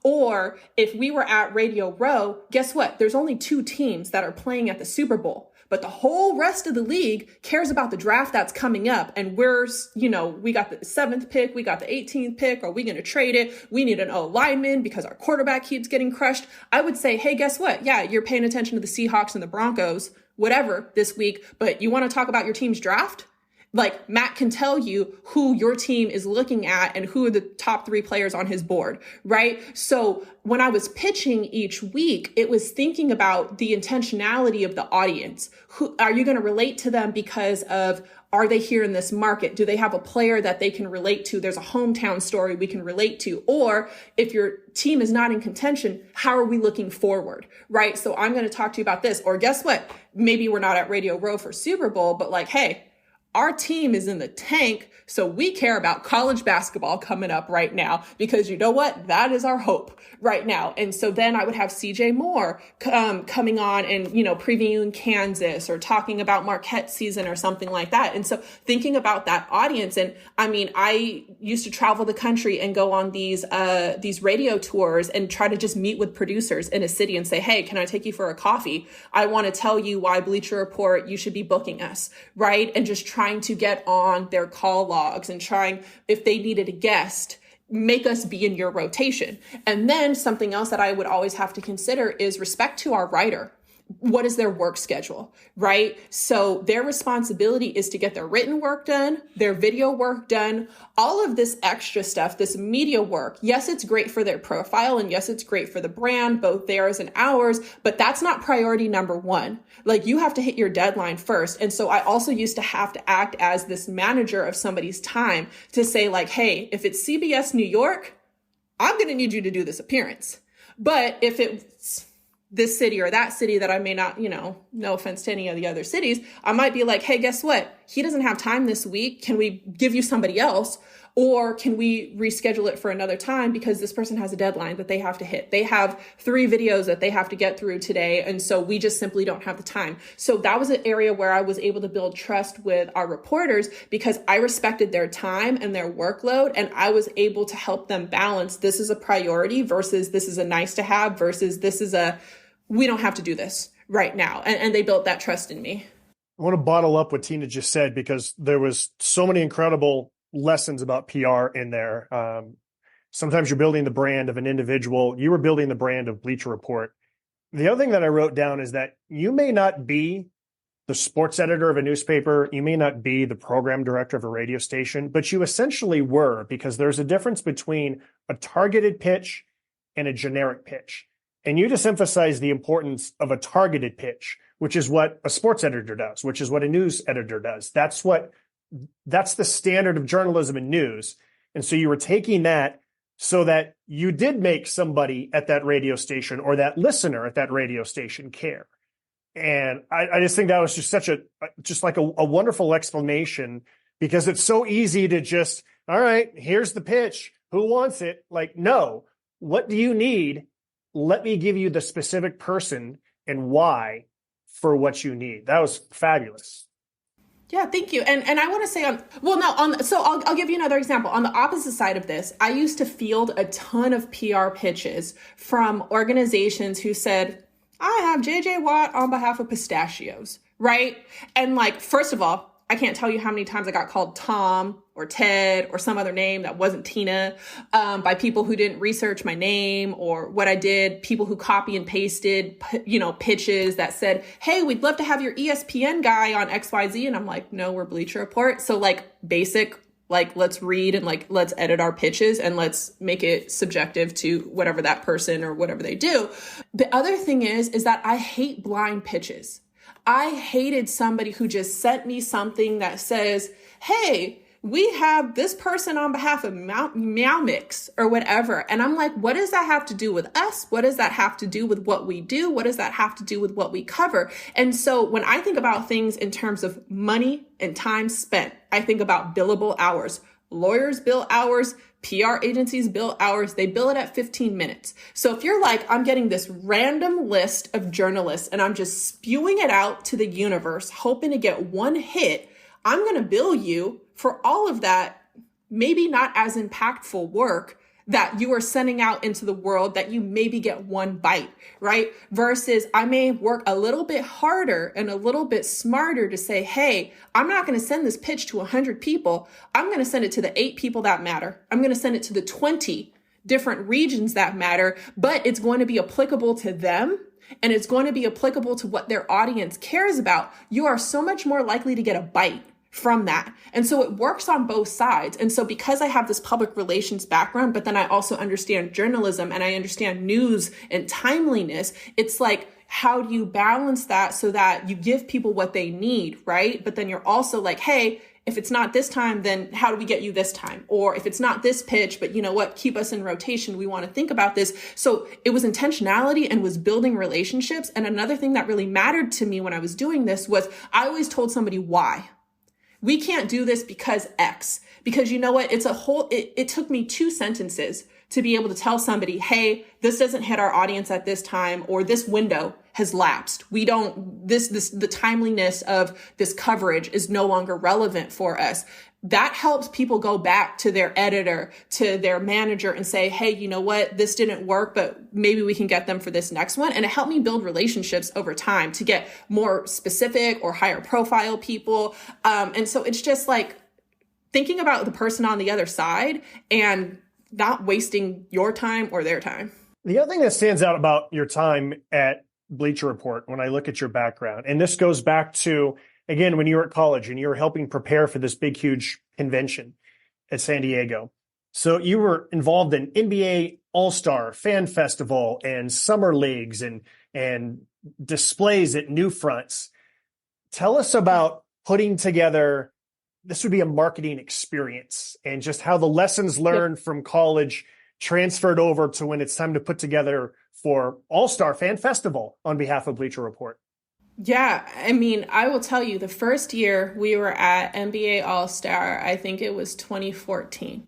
Or if we were at Radio Row, guess what? There's only 2 teams that are playing at the Super Bowl, but the whole rest of the league cares about the draft that's coming up. And we're, we got the 7th pick, we got the 18th pick. Are we going to trade it? We need an O lineman because our quarterback keeps getting crushed. I would say, hey, guess what? Yeah, you're paying attention to the Seahawks and the Broncos, whatever this week, but you want to talk about your team's draft? Matt can tell you who your team is looking at and who are the top 3 players on his board, right? So when I was pitching each week, it was thinking about the intentionality of the audience. Who are you going to relate to them because of, are they here in this market? Do they have a player that they can relate to? There's a hometown story we can relate to. Or if your team is not in contention, how are we looking forward, right? So I'm going to talk to you about this. Or guess what? Maybe we're not at Radio Row for Super Bowl, but hey, our team is in the tank, so we care about college basketball coming up right now because you know what? That is our hope right now. And so then I would have CJ Moore coming on and, previewing Kansas or talking about Marquette season or something like that. And so thinking about that audience. And I used to travel the country and go on these radio tours and try to just meet with producers in a city and say, hey, can I take you for a coffee? I want to tell you why Bleacher Report, you should be booking us, right? And just trying to get on their call logs and trying, if they needed a guest, make us be in your rotation. And then something else that I would always have to consider is respect to our writer. What is their work schedule, right? So their responsibility is to get their written work done, their video work done, all of this extra stuff, this media work. Yes, it's great for their profile and yes, it's great for the brand, both theirs and ours, but that's not priority number 1. You have to hit your deadline first. And so I also used to have to act as this manager of somebody's time to say hey, if it's CBS New York, I'm going to need you to do this appearance. But if it's this city or that city that I may not, no offense to any of the other cities, I might be like, hey, guess what? He doesn't have time this week. Can we give you somebody else? Or can we reschedule it for another time because this person has a deadline that they have to hit? They have 3 videos that they have to get through today. And so we just simply don't have the time. So that was an area where I was able to build trust with our reporters because I respected their time and their workload. And I was able to help them balance this is a priority versus this is a nice to have versus this is we don't have to do this right now. And they built that trust in me. I want to bottle up what Tina just said because there was so many incredible lessons about PR in there. Sometimes you're building the brand of an individual. You were building the brand of Bleacher Report. The other thing that I wrote down is that you may not be the sports editor of a newspaper. You may not be the program director of a radio station, but you essentially were, because there's a difference between a targeted pitch and a generic pitch. And you just emphasize the importance of a targeted pitch, which is what a sports editor does, which is what a news editor does. That's the standard of journalism and news. And so you were taking that so that you did make somebody at that radio station or that listener at that radio station care. And I just think that was just like a wonderful explanation, because it's so easy to just, all right, here's the pitch. Who wants it? Like, no, what do you need? Let me give you the specific person and why for what you need. That was fabulous. Yeah, thank you. And I want to say so I'll give you another example. On the opposite side of this, I used to field a ton of PR pitches from organizations who said, I have JJ Watt on behalf of pistachios, right? And like, first of all, I can't tell you how many times I got called Tom or Ted or some other name that wasn't Tina by people who didn't research my name or what I did, people who copy and pasted, pitches that said, hey, we'd love to have your ESPN guy on XYZ. And I'm like, no, we're Bleacher Report. So like basic, like let's read and like let's edit our pitches and let's make it subjective to whatever that person or whatever they do. The other thing is that I hate blind pitches. I hated somebody who just sent me something that says, hey, we have this person on behalf of Meow Mix or whatever. And I'm like, what does that have to do with us? What does that have to do with what we do? What does that have to do with what we cover? And so when I think about things in terms of money and time spent, I think about billable hours. Lawyers bill hours, PR agencies bill hours, they bill it at 15 minutes. So if you're like, I'm getting this random list of journalists and I'm just spewing it out to the universe, hoping to get one hit, I'm going to bill you for all of that, maybe not as impactful work that you are sending out into the world that you maybe get one bite, right? Versus I may work a little bit harder and a little bit smarter to say, hey, I'm not going to send this pitch to 100 people. I'm going to send it to the 8 people that matter. I'm going to send it to the 20 different regions that matter, but it's going to be applicable to them. And it's going to be applicable to what their audience cares about. You are so much more likely to get a bite from that. And so it works on both sides. And so because I have this public relations background, but then I also understand journalism and I understand news and timeliness, it's like, how do you balance that so that you give people what they need, right? But then you're also like, hey, if it's not this time, then how do we get you this time? Or if it's not this pitch, but you know what, keep us in rotation. We want to think about this. So it was intentionality and was building relationships. And another thing that really mattered to me when I was doing this was I always told somebody why. We can't do this because X, because you know what? It took me 2 sentences to be able to tell somebody, hey, this doesn't hit our audience at this time, or this window has lapsed. The timeliness of this coverage is no longer relevant for us. That helps people go back to their editor, to their manager and say, hey, you know what? This didn't work, but maybe we can get them for this next one. And it helped me build relationships over time to get more specific or higher profile people. And so it's just like thinking about the person on the other side and not wasting your time or their time. The other thing that stands out about your time at Bleacher Report, when I look at your background, and this goes back to, again, when you were at college and you were helping prepare for this big, huge convention at San Diego. So you were involved in NBA All-Star Fan Festival and summer leagues and displays at New Fronts. Tell us about putting together, this would be a marketing experience, and just how the lessons learned from college transferred over to when it's time to put together for All-Star Fan Festival on behalf of Bleacher Report? Yeah, I mean, I will tell you, the first year we were at NBA All-Star, I think it was 2014.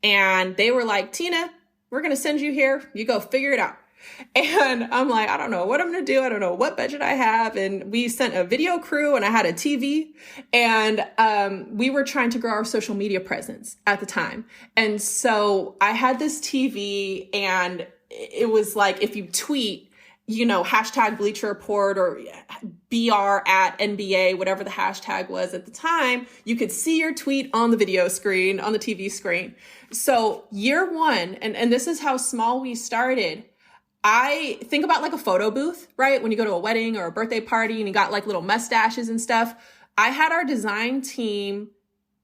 And they were like, Tina, we're going to send you here. You go figure it out. And I'm like, I don't know what I'm going to do. I don't know what budget I have. And we sent a video crew and I had a TV, and we were trying to grow our social media presence at the time. And so I had this TV, and it was like, if you tweet, hashtag Bleacher Report or BR at NBA, whatever the hashtag was at the time, you could see your tweet on the video screen, on the TV screen. So year one, and this is how small we started. I think about like a photo booth, right? When you go to a wedding or a birthday party and you got like little mustaches and stuff. I had our design team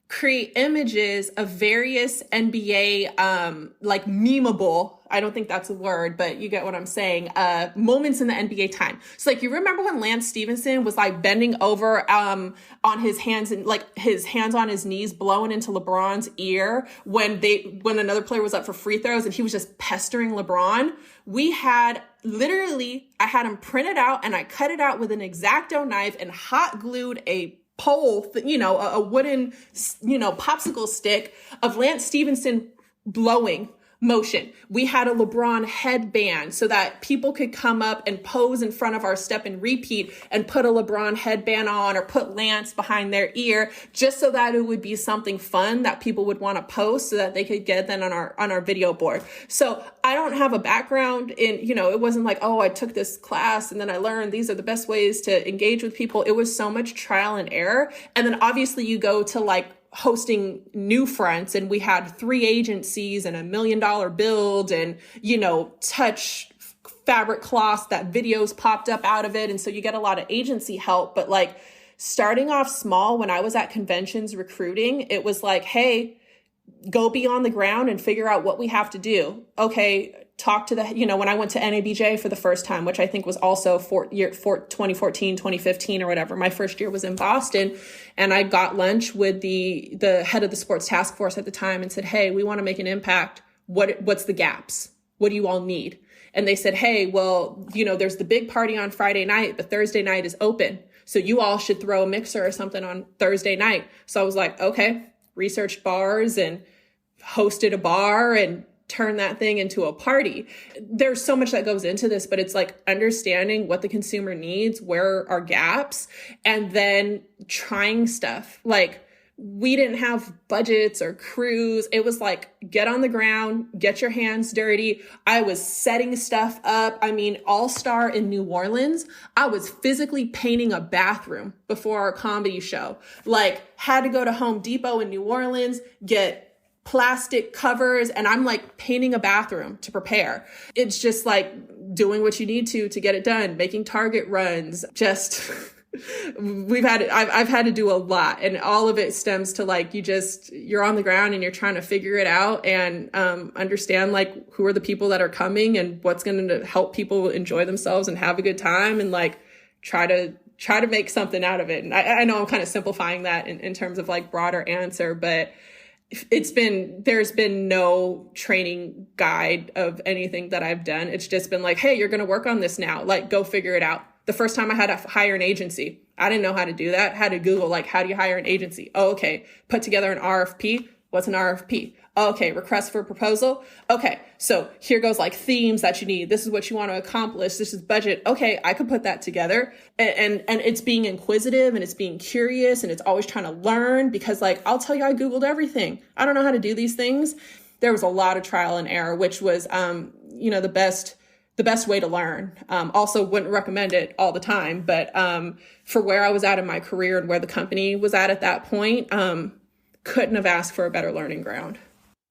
create images of various NBA, like memeable, I don't think that's a word, but you get what I'm saying, moments in the NBA time. So like, you remember when Lance Stevenson was like bending over on his hands and like his hands on his knees, blowing into LeBron's ear when another player was up for free throws and he was just pestering LeBron? We had literally, I had him printed out and I cut it out with an X-Acto knife and hot glued a pole, a wooden, popsicle stick of Lance Stevenson blowing motion. We had a LeBron headband so that people could come up and pose in front of our step and repeat and put a LeBron headband on or put Lance behind their ear, just so that it would be something fun that people would want to post so that they could get that on our video board. So I don't have a background in, it wasn't like, oh, I took this class and then I learned these are the best ways to engage with people. It was so much trial and error. And then obviously you go to like hosting new fronts, and we had 3 agencies and $1 million build and, touch fabric cloths that videos popped up out of it. And so you get a lot of agency help, but like starting off small, when I was at conventions recruiting, it was like, hey, go be on the ground and figure out what we have to do. Okay. Talk to when I went to NABJ for the first time, which I think was also 2014, 2015 or whatever. My first year was in Boston, and I got lunch with the head of the sports task force at the time and said, hey, we want to make an impact. What's the gaps? What do you all need? And they said, hey, well, there's the big party on Friday night, but Thursday night is open. So you all should throw a mixer or something on Thursday night. So I was like, okay, researched bars and hosted a bar and turn that thing into a party. There's so much that goes into this, but it's like understanding what the consumer needs, where are gaps, and then trying stuff. Like, we didn't have budgets or crews. It was like, get on the ground, get your hands dirty. I was setting stuff up. I mean, All-Star in New Orleans, I was physically painting a bathroom before our comedy show. Like, had to go to Home Depot in New Orleans, get plastic covers, and I'm like painting a bathroom to prepare. It's just like doing what you need to get it done, making Target runs. Just I've had to do a lot, and all of it stems to like you're on the ground and you're trying to figure it out and understand like who are the people that are coming and what's going to help people enjoy themselves and have a good time, and like try to make something out of it. And I know I'm kind of simplifying that in terms of like broader answer, but there's been no training guide of anything that I've done. It's just been like, hey, you're going to work on this now. Like, go figure it out. The first time I had to hire an agency, I didn't know how to do that. I had to Google, like, how do you hire an agency? Oh, okay. Put together an RFP. What's an RFP? Oh, okay. Request for proposal. Okay. So here goes like themes that you need. This is what you want to accomplish. This is budget. Okay. I could put that together. And it's being inquisitive and it's being curious and it's always trying to learn, because like, I'll tell you, I Googled everything. I don't know how to do these things. There was a lot of trial and error, which was, the best way to learn. Also wouldn't recommend it all the time, but for where I was at in my career and where the company was at that point, couldn't have asked for a better learning ground.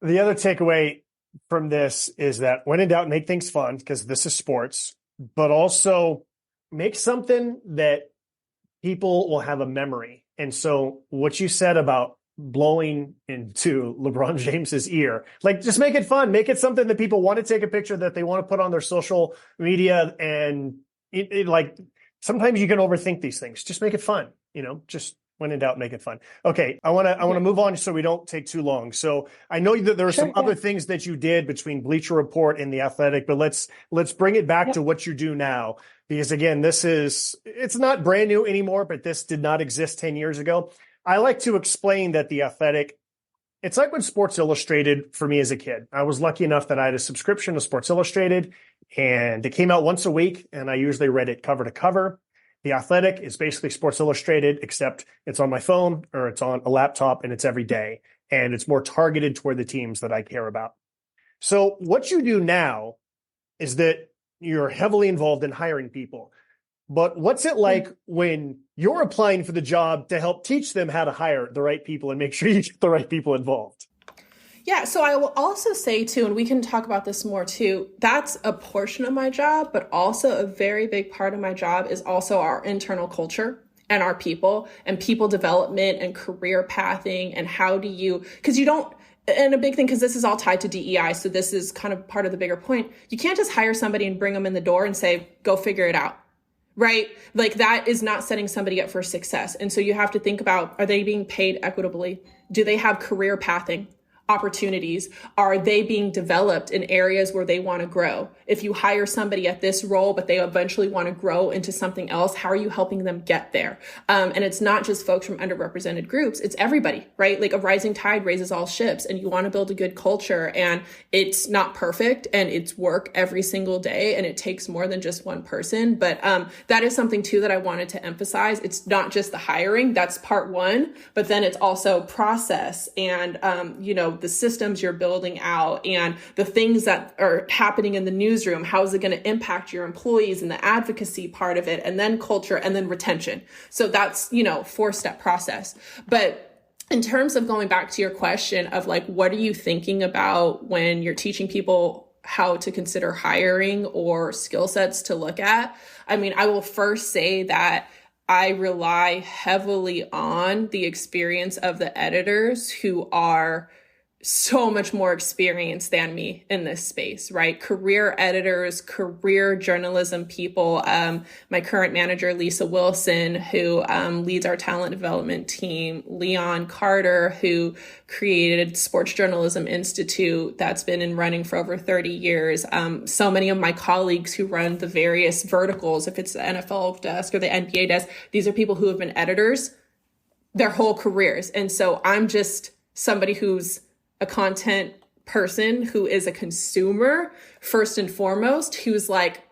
The other takeaway from this is that when in doubt, make things fun, because this is sports, but also make something that people will have a memory. And so what you said about blowing into LeBron James's ear, like, just make it fun, make it something that people want to take a picture, that they want to put on their social media. And like, sometimes you can overthink these things. Just make it fun, just When in doubt, make it fun. Okay, I want to move on so we don't take too long. So I know that there are some other things that you did between Bleacher Report and The Athletic, but let's bring it back to what you do now. Because again, it's not brand new anymore, but this did not exist 10 years ago. I like to explain that The Athletic, it's like when Sports Illustrated for me as a kid. I was lucky enough that I had a subscription to Sports Illustrated, and it came out once a week, and I usually read it cover to cover. The Athletic is basically Sports Illustrated, except it's on my phone or it's on a laptop, and it's every day. And it's more targeted toward the teams that I care about. So what you do now is that you're heavily involved in hiring people. But what's it like when you're applying for the job to help teach them how to hire the right people and make sure you get the right people involved? Yeah, so I will also say too, and we can talk about this more too, that's a portion of my job, but also a very big part of my job is also our internal culture and our people and people development and career pathing and how do you, because you don't, and a big thing, because this is all tied to DEI, so this is kind of part of the bigger point. You can't just hire somebody and bring them in the door and say, go figure it out. Right? Like that is not setting somebody up for success. And so you have to think about, are they being paid equitably? Do they have career pathing opportunities? Are they being developed in areas where they want to grow? If you hire somebody at this role, but they eventually want to grow into something else, how are you helping them get there? And it's not just folks from underrepresented groups, it's everybody, right? Like a rising tide raises all ships, and you want to build a good culture, and it's not perfect, and it's work every single day, and it takes more than just one person. But that is something too that I wanted to emphasize. It's not just the hiring, that's part one, but then it's also process and, the systems you're building out and the things that are happening in the newsroom. How is it going to impact your employees and the advocacy part of it, and then culture and then retention. So that's, 4-step process. But in terms of going back to your question of like, what are you thinking about when you're teaching people how to consider hiring or skill sets to look at? I mean, I will first say that I rely heavily on the experience of the editors who are so much more experienced than me in this space, right? Career editors, career journalism people. My current manager, Lisa Wilson, who leads our talent development team, Leon Carter, who created Sports Journalism Institute that's been in running for over 30 years. So many of my colleagues who run the various verticals, if it's the NFL desk or the NBA desk, these are people who have been editors their whole careers. And so I'm just somebody who's a content person who is a consumer first and foremost, who's like,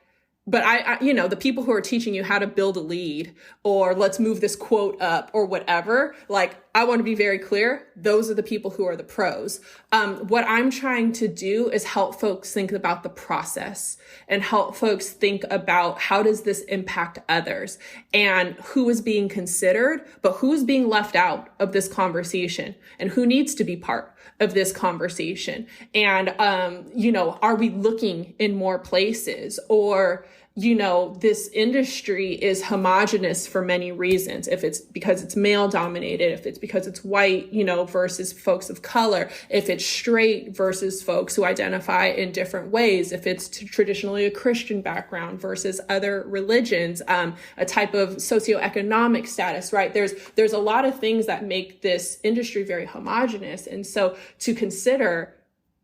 but I the people who are teaching you how to build a lead or let's move this quote up or whatever, like I want to be very clear. Those are the people who are the pros. What I'm trying to do is help folks think about the process and help folks think about how does this impact others and who is being considered, but who's being left out of this conversation and who needs to be part of this conversation. And, are we looking in more places or, this industry is homogenous for many reasons. If it's because it's male dominated, if it's because it's white, versus folks of color, if it's straight versus folks who identify in different ways, if it's traditionally a Christian background versus other religions, a type of socioeconomic status, right? There's a lot of things that make this industry very homogenous. And so to consider,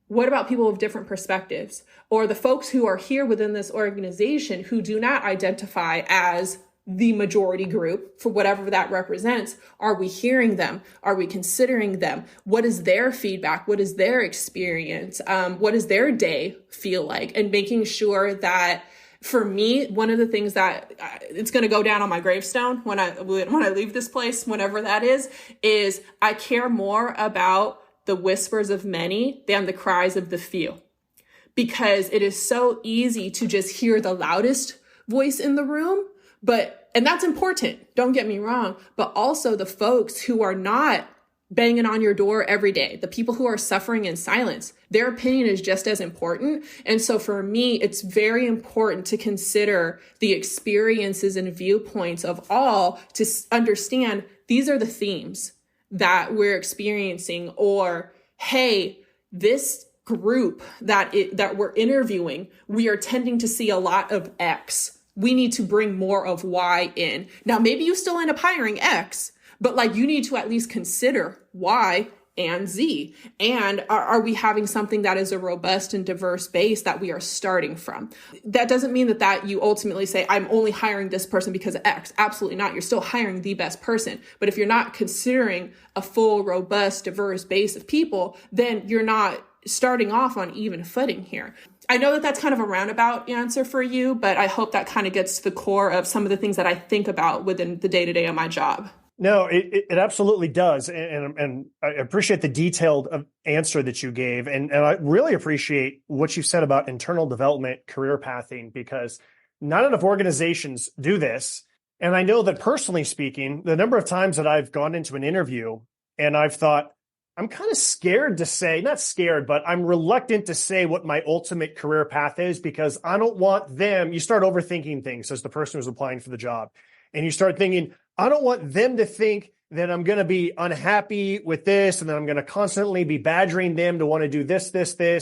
what about people with different perspectives or the folks who are here within this organization who do not identify as the majority group for whatever that represents? Are we hearing them? Are we considering them? What is their feedback? What is their experience? What does their day feel like? And making sure that for me, one of the things that it's going to go down on my gravestone when I leave this place, whenever that is I care more about the whispers of many than the cries of the few, because it is so easy to just hear the loudest voice in the room. And that's important, don't get me wrong, but also the folks who are not banging on your door every day, the people who are suffering in silence, their opinion is just as important. And so for me, it's very important to consider the experiences and viewpoints of all to understand these are the themes that we're experiencing, or, hey, this group that we're interviewing, we are tending to see a lot of X. We need to bring more of Y in. Now, maybe you still end up hiring X, but like you need to at least consider Y and Z. And are we having something that is a robust and diverse base that we are starting from? That doesn't mean that you ultimately say, I'm only hiring this person because of X. Absolutely not. You're still hiring the best person. But if you're not considering a full, robust, diverse base of people, then you're not starting off on even footing here. I know that that's kind of a roundabout answer for you, but I hope that kind of gets to the core of some of the things that I think about within the day-to-day of my job. No, it absolutely does. And I appreciate the detailed answer that you gave. And I really appreciate what you said about internal development, career pathing, because not enough organizations do this. And I know that personally speaking, the number of times that I've gone into an interview and I've thought, I'm kind of scared to say, not scared, but I'm reluctant to say what my ultimate career path is because I don't want them. You start overthinking things as the person who's applying for the job. And you start thinking, I don't want them to think that I'm going to be unhappy with this and that I'm going to constantly be badgering them to want to do this,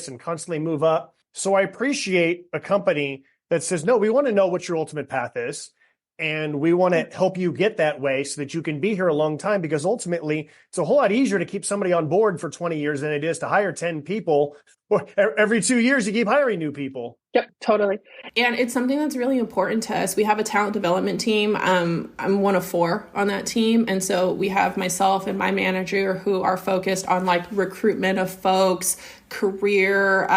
and constantly move up. So I appreciate a company that says, no, we want to know what your ultimate path is. And we want to help you get that way so that you can be here a long time, because ultimately it's a whole lot easier to keep somebody on board for 20 years than it is to hire 10 people. Every 2 years, you keep hiring new people. Yep, totally. And it's something that's really important to us. We have a talent development team. I'm one of 4 on that team. And so we have myself and my manager who are focused on like recruitment of folks, career,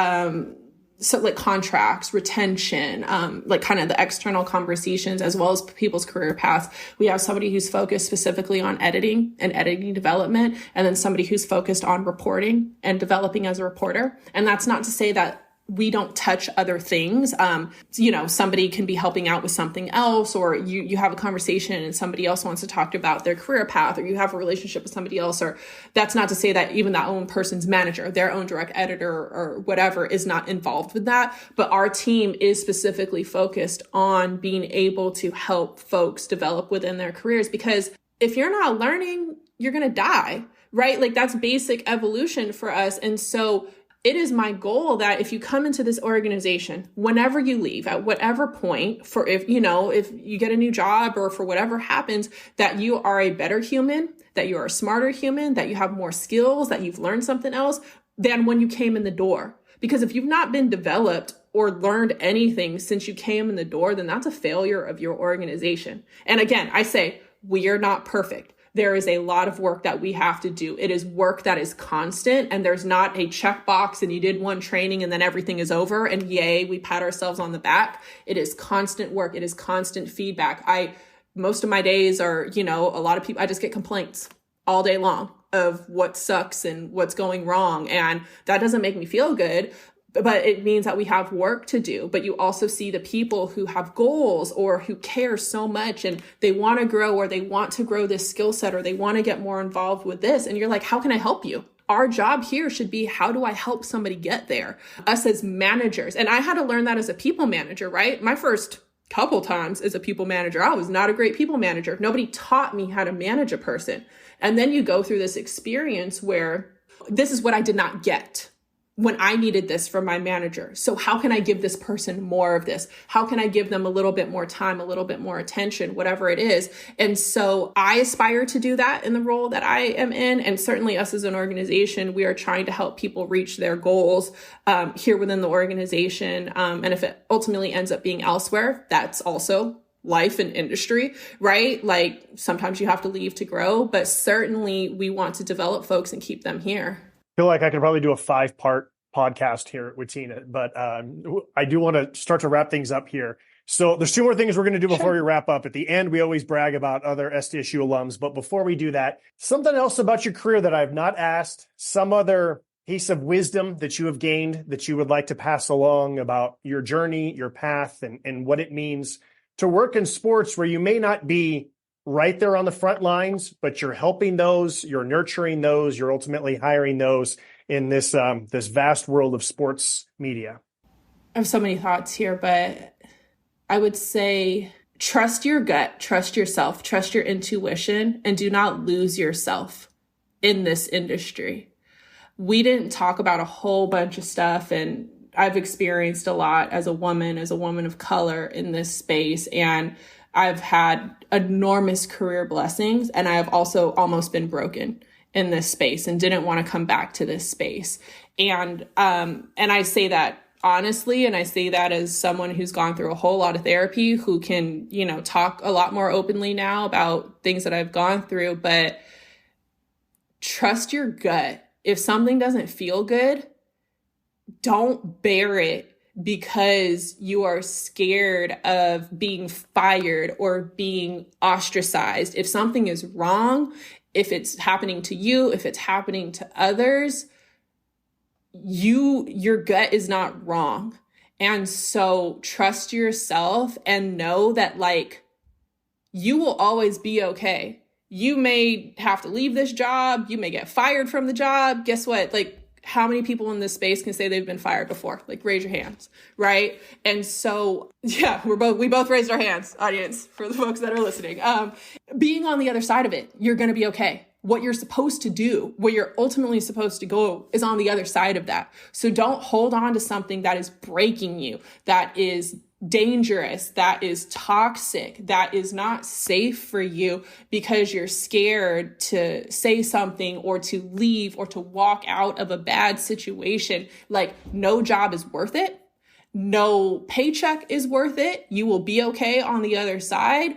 so like contracts, retention, like kind of the external conversations, as well as people's career paths. We have somebody who's focused specifically on editing and editing development, and then somebody who's focused on reporting and developing as a reporter. And that's not to say that we don't touch other things. Somebody can be helping out with something else, or you have a conversation and somebody else wants to talk about their career path, or you have a relationship with somebody else, or that's not to say that even that own person's manager, their own direct editor or whatever is not involved with that. But our team is specifically focused on being able to help folks develop within their careers, because if you're not learning, you're going to die, right? Like that's basic evolution for us. And so it is my goal that if you come into this organization, whenever you leave, at whatever point, if you get a new job or for whatever happens, that you are a better human, that you are a smarter human, that you have more skills, that you've learned something else than when you came in the door. Because if you've not been developed or learned anything since you came in the door, then that's a failure of your organization. And again, I say, we are not perfect. There is a lot of work that we have to do. It is work that is constant, and there's not a checkbox and you did one training and then everything is over and yay, we pat ourselves on the back. It is constant work. It is constant feedback. Most of my days are, a lot of people, I just get complaints all day long of what sucks and what's going wrong. And that doesn't make me feel good. But it means that we have work to do. But you also see the people who have goals or who care so much and they want to grow, or they want to grow this skill set, or they want to get more involved with this. And you're like, how can I help you? Our job here should be, how do I help somebody get there? Us as managers. And I had to learn that as a people manager, right? My first couple times as a people manager, I was not a great people manager. Nobody taught me how to manage a person. And then you go through this experience where this is what I did not get when I needed this from my manager. So how can I give this person more of this? How can I give them a little bit more time, a little bit more attention, whatever it is? And so I aspire to do that in the role that I am in. And certainly us as an organization, we are trying to help people reach their goals here within the organization. And if it ultimately ends up being elsewhere, that's also life and industry, right? Like sometimes you have to leave to grow, but certainly we want to develop folks and keep them here. I feel like I could probably do a 5-part podcast here with Tina, but I do want to start to wrap things up here. So there's 2 more things we're going to do before we wrap up. At the end, we always brag about other SDSU alums, but before we do that, something else about your career that I've not asked, some other piece of wisdom that you have gained that you would like to pass along about your journey, your path, and what it means to work in sports where you may not be right there on the front lines, but you're helping those, you're nurturing those, you're ultimately hiring those in this this vast world of sports media. I have so many thoughts here, but I would say trust your gut, trust yourself, trust your intuition, and do not lose yourself in this industry. We didn't talk about a whole bunch of stuff, and I've experienced a lot as a woman of color in this space. And I've had enormous career blessings, and I have also almost been broken in this space and didn't want to come back to this space. And I say that honestly, and I say that as someone who's gone through a whole lot of therapy, who can, talk a lot more openly now about things that I've gone through. But trust your gut. If something doesn't feel good, don't bear it because you are scared of being fired or being ostracized. If something is wrong, if it's happening to you, if it's happening to others, your gut is not wrong. And so trust yourself and know that you will always be okay. You may have to leave this job. You may get fired from the job. Guess what? How many people in this space can say they've been fired before? Raise your hands, right? And so, yeah, we both raised our hands, audience, for the folks that are listening. Being on the other side of it, you're going to be okay. What you're supposed to do, where you're ultimately supposed to go, is on the other side of that. So don't hold on to something that is breaking you, that is dangerous, that is toxic, that is not safe for you because you're scared to say something or to leave or to walk out of a bad situation. No job is worth it. No paycheck is worth it. You will be okay on the other side.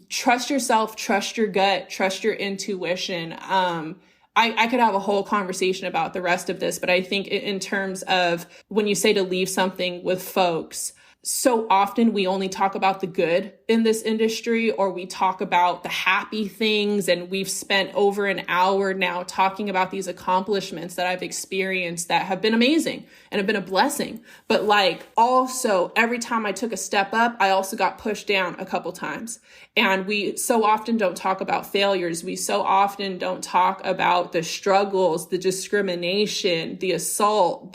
Trust yourself, trust your gut, trust your intuition. I could have a whole conversation about the rest of this, but I think in terms of when you say to leave something with folks, so often we only talk about the good in this industry, or we talk about the happy things. And we've spent over an hour now talking about these accomplishments that I've experienced that have been amazing and have been a blessing. But also every time I took a step up, I also got pushed down a couple times. And we so often don't talk about failures. We so often don't talk about the struggles, the discrimination, the assault,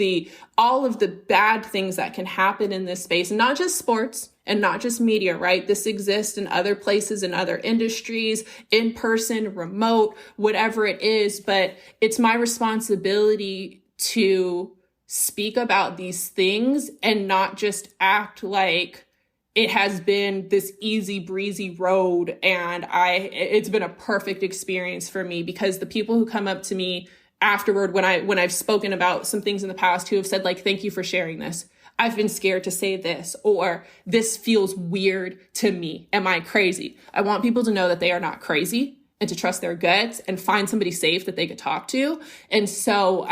all of the bad things that can happen in this space, and not just sports and not just media, right? This exists in other places, in other industries, in person, remote, whatever it is. But it's my responsibility to speak about these things and not just act like it has been this easy breezy road and it's been a perfect experience for me, because the people who come up to me afterward, when I've spoken about some things in the past, who have said thank you for sharing this. I've been scared to say this, or this feels weird to me. Am I crazy? I want people to know that they are not crazy and to trust their guts and find somebody safe that they could talk to. And so,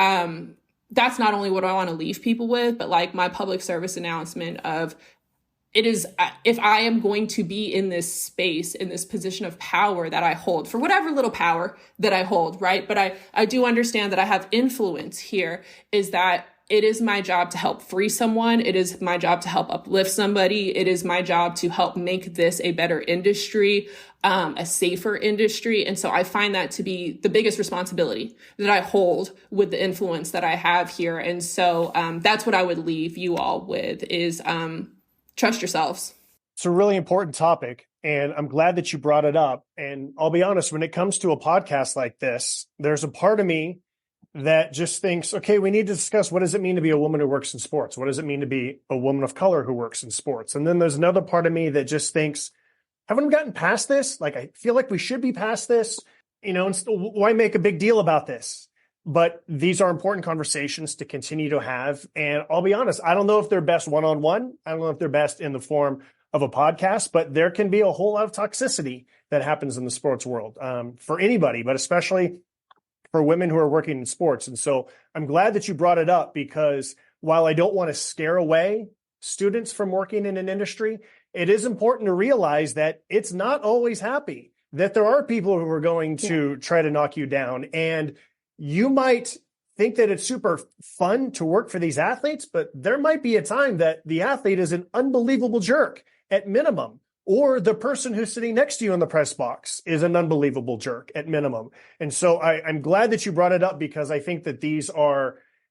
that's not only what I want to leave people with, but my public service announcement of, it is, if I am going to be in this space, in this position of power that I hold, for whatever little power that I hold, right? But I do understand that I have influence here, is that it is my job to help free someone. It is my job to help uplift somebody. It is my job to help make this a better industry, a safer industry. And so I find that to be the biggest responsibility that I hold with the influence that I have here. And so that's what I would leave you all with is trust yourselves. It's a really important topic, and I'm glad that you brought it up. And I'll be honest, when it comes to a podcast like this, there's a part of me that just thinks, okay, we need to discuss, what does it mean to be a woman who works in sports? What does it mean to be a woman of color who works in sports? And then there's another part of me that just thinks, haven't we gotten past this? I feel like we should be past this, and why make a big deal about this? But these are important conversations to continue to have. And I'll be honest, I don't know if they're best one-on-one. I don't know if they're best in the form of a podcast, but there can be a whole lot of toxicity that happens in the sports world for anybody, but especially for women who are working in sports. And so I'm glad that you brought it up, because while I don't want to scare away students from working in an industry, it is important to realize that it's not always happy, that there are people who are going to try to knock you down. And you might think that it's super fun to work for these athletes, but there might be a time that the athlete is an unbelievable jerk at minimum, or the person who's sitting next to you in the press box is an unbelievable jerk at minimum. And so I'm glad that you brought it up, because I think that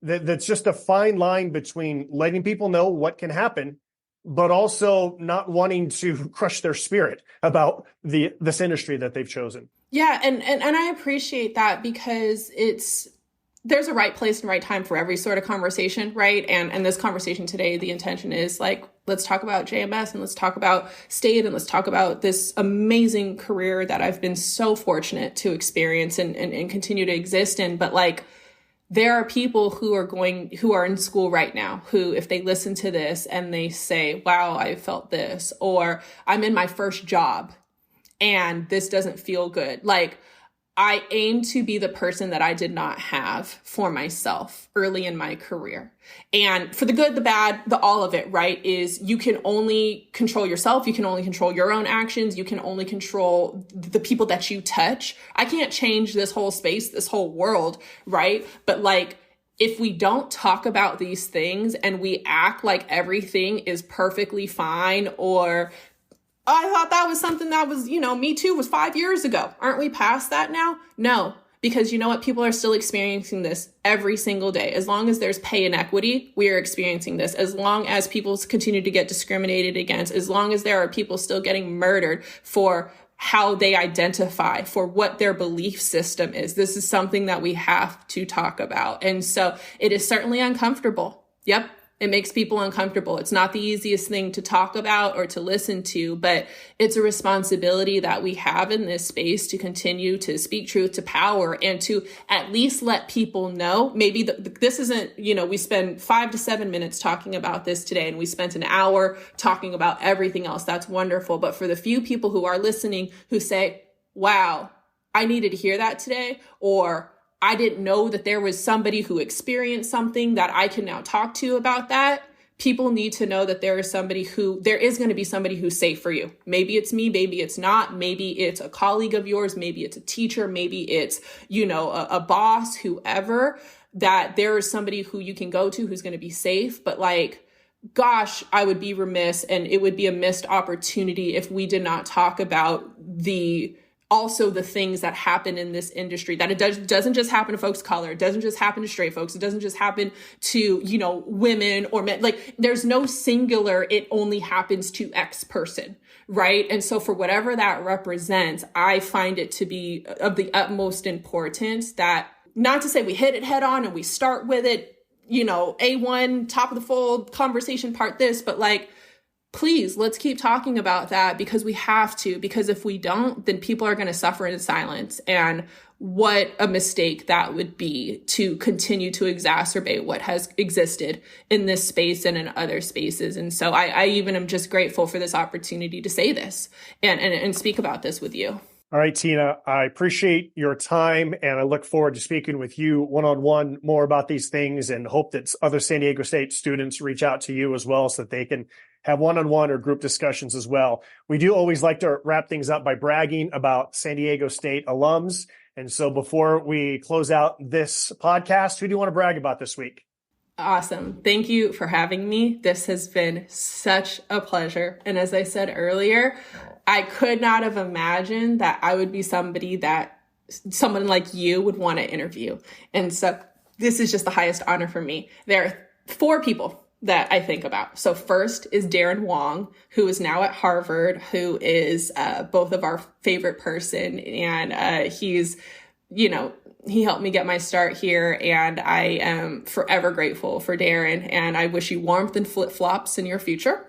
that's just a fine line between letting people know what can happen, but also not wanting to crush their spirit about this industry that they've chosen. Yeah. And I appreciate that, because there's a right place and right time for every sort of conversation, right? And this conversation today, the intention is like, let's talk about JMS and let's talk about state and let's talk about this amazing career that I've been so fortunate to experience and continue to exist in. But like, there are people who are in school right now, who, if they listen to this and they say, wow, I felt this, or I'm in my first job and this doesn't feel good. Like, I aim to be the person that I did not have for myself early in my career. And for the good, the bad, the all of it, right, is you can only control yourself. You can only control your own actions. You can only control the people that you touch. I can't change this whole space, this whole world, right? But like, if we don't talk about these things and we act like everything is perfectly fine, or I thought that was something that was, Me Too was 5 years ago. Aren't we past that now? No, because you know what? People are still experiencing this every single day. As long as there's pay inequity, we are experiencing this. As long as people continue to get discriminated against, as long as there are people still getting murdered for how they identify, for what their belief system is, this is something that we have to talk about. And so it is certainly uncomfortable. Yep. It makes people uncomfortable. It's not the easiest thing to talk about or to listen to, but it's a responsibility that we have in this space to continue to speak truth to power and to at least let people know. Maybe this isn't, we spend 5 to 7 minutes talking about this today, and we spent an hour talking about everything else. That's wonderful. But for the few people who are listening who say, wow, I needed to hear that today, or I didn't know that there was somebody who experienced something that I can now talk to about that. People need to know that there is going to be somebody who's safe for you. Maybe it's me, maybe it's not, maybe it's a colleague of yours, maybe it's a teacher, maybe it's, a boss, whoever, that there is somebody who you can go to who's going to be safe. But like, gosh, I would be remiss, and it would be a missed opportunity if we did not talk about also the things that happen in this industry, that it doesn't just happen to folks of color. It doesn't just happen to straight folks. It doesn't just happen to, women or men. Like, there's no singular, it only happens to X person, right? And so for whatever that represents, I find it to be of the utmost importance that, not to say we hit it head on and we start with it, A1, top of the fold, conversation part this, but like, please, let's keep talking about that, because we have to, because if we don't, then people are going to suffer in silence. And what a mistake that would be to continue to exacerbate what has existed in this space and in other spaces. And so I even am just grateful for this opportunity to say this and speak about this with you. All right, Tina, I appreciate your time, and I look forward to speaking with you one-on-one more about these things, and hope that other San Diego State students reach out to you as well so that they can have one-on-one or group discussions as well. We do always like to wrap things up by bragging about San Diego State alums. And so before we close out this podcast, who do you want to brag about this week? Awesome. Thank you for having me. This has been such a pleasure. And as I said earlier, I could not have imagined that I would be somebody that someone like you would want to interview. And so this is just the highest honor for me. There are 4 people that I think about. So first is Darren Wong, who is now at Harvard, who is both of our favorite person. And he's, he helped me get my start here. And I am forever grateful for Darren. And I wish you warmth and flip-flops in your future.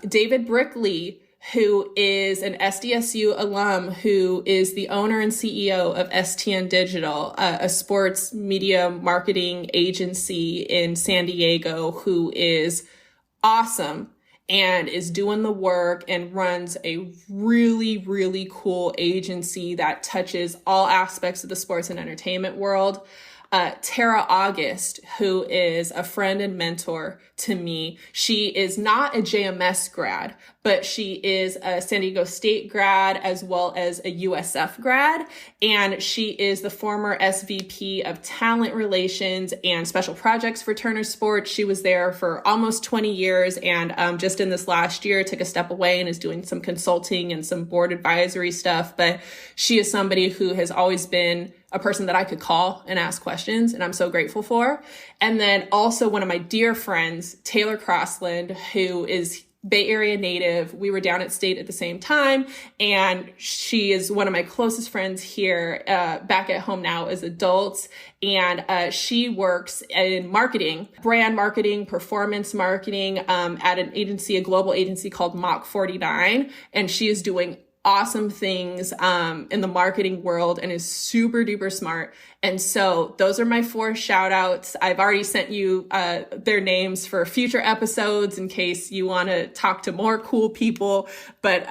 David Brickley, who is an SDSU alum, who is the owner and CEO of STN Digital, a sports media marketing agency in San Diego, who is awesome and is doing the work and runs a really, really cool agency that touches all aspects of the sports and entertainment world. Tara August, who is a friend and mentor to me. She is not a JMS grad, but she is a San Diego State grad as well as a USF grad. And she is the former SVP of Talent Relations and Special Projects for Turner Sports. She was there for almost 20 years and just in this last year took a step away and is doing some consulting and some board advisory stuff. But she is somebody who has always been a person that I could call and ask questions, and I'm so grateful for. And then also one of my dear friends, Taylor Crossland, who is Bay Area native. We were down at State at the same time, and she is one of my closest friends here, back at home now as adults. And she works in marketing, brand marketing, performance marketing, at an agency, a global agency called Mach 49. And she is doing awesome things in the marketing world and is super duper smart. And so those are my 4 shout outs. I've already sent you their names for future episodes in case you want to talk to more cool people. But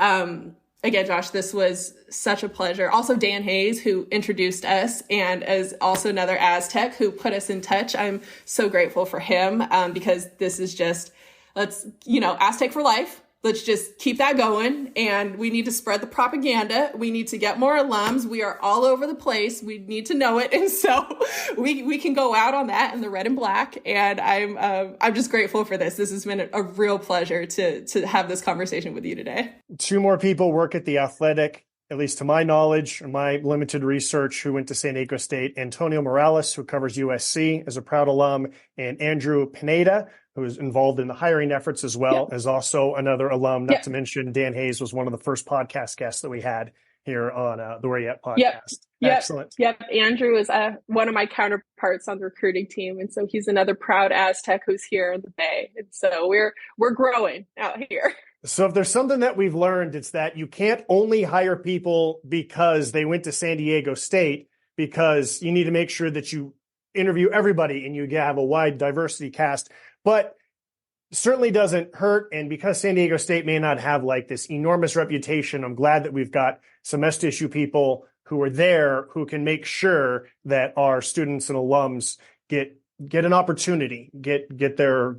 again, Josh, this was such a pleasure. Also, Dan Hayes, who introduced us, and as also another Aztec who put us in touch. I'm so grateful for him because this is just, Aztec for life. Let's just keep that going. And we need to spread the propaganda. We need to get more alums. We are all over the place. We need to know it. And so we can go out on that in the red and black. And I'm just grateful for this. This has been a real pleasure to have this conversation with you today. 2 more people work at the Athletic, at least to my knowledge or my limited research, who went to San Diego State. Antonio Morales, who covers USC as a proud alum, and Andrew Pineda, who is involved in the hiring efforts as well, as also another alum. Not to mention Dan Hayes was one of the first podcast guests that we had here on the Where You At podcast. Excellent. Andrew is one of my counterparts on the recruiting team. And so he's another proud Aztec who's here in the Bay. And so we're growing out here. So if there's something that we've learned, it's that you can't only hire people because they went to San Diego State, because you need to make sure that you interview everybody and you have a wide diversity cast. But certainly doesn't hurt. And because San Diego State may not have like this enormous reputation, I'm glad that we've got some SDSU people who are there who can make sure that our students and alums get an opportunity, get their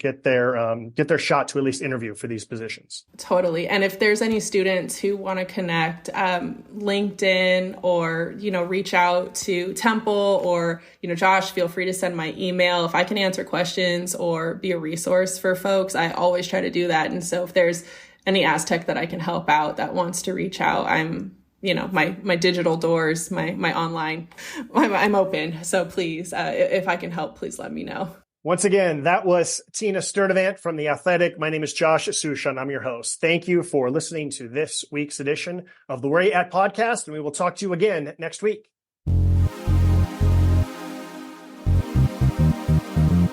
shot to at least interview for these positions. Totally. And if there's any students who want to connect, LinkedIn or, reach out to Temple or, Josh, feel free to send my email. If I can answer questions or be a resource for folks, I always try to do that. And so if there's any Aztec that I can help out that wants to reach out, I'm my digital doors, my online, I'm open. So please, if I can help, please let me know. Once again, that was Tina Sturdevant from The Athletic. My name is Josh Asusha, and I'm your host. Thank you for listening to this week's edition of the Where You At podcast, and we will talk to you again next week.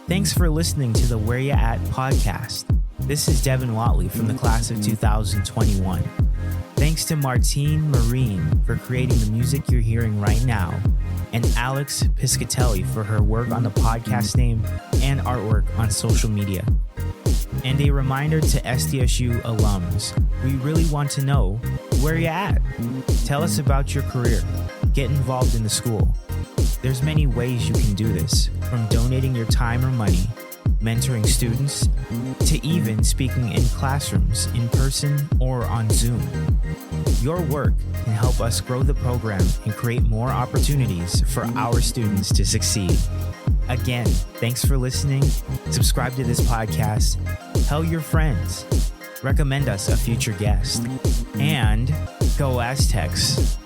Thanks for listening to the Where You At podcast. This is Devin Watley from the class of 2021. Thanks to Martine Marine for creating the music you're hearing right now, and Alex Piscatelli for her work on the podcast name and artwork on social media. And a reminder to SDSU alums, we really want to know where you're at. Tell us about your career. Get involved in the school. There's many ways you can do this, from donating your time or money, mentoring students, to even speaking in classrooms in person or on Zoom. Your work can help us grow the program and create more opportunities for our students to succeed. Again, thanks for listening. Subscribe to this podcast. Tell your friends. Recommend us a future guest. And go Aztecs.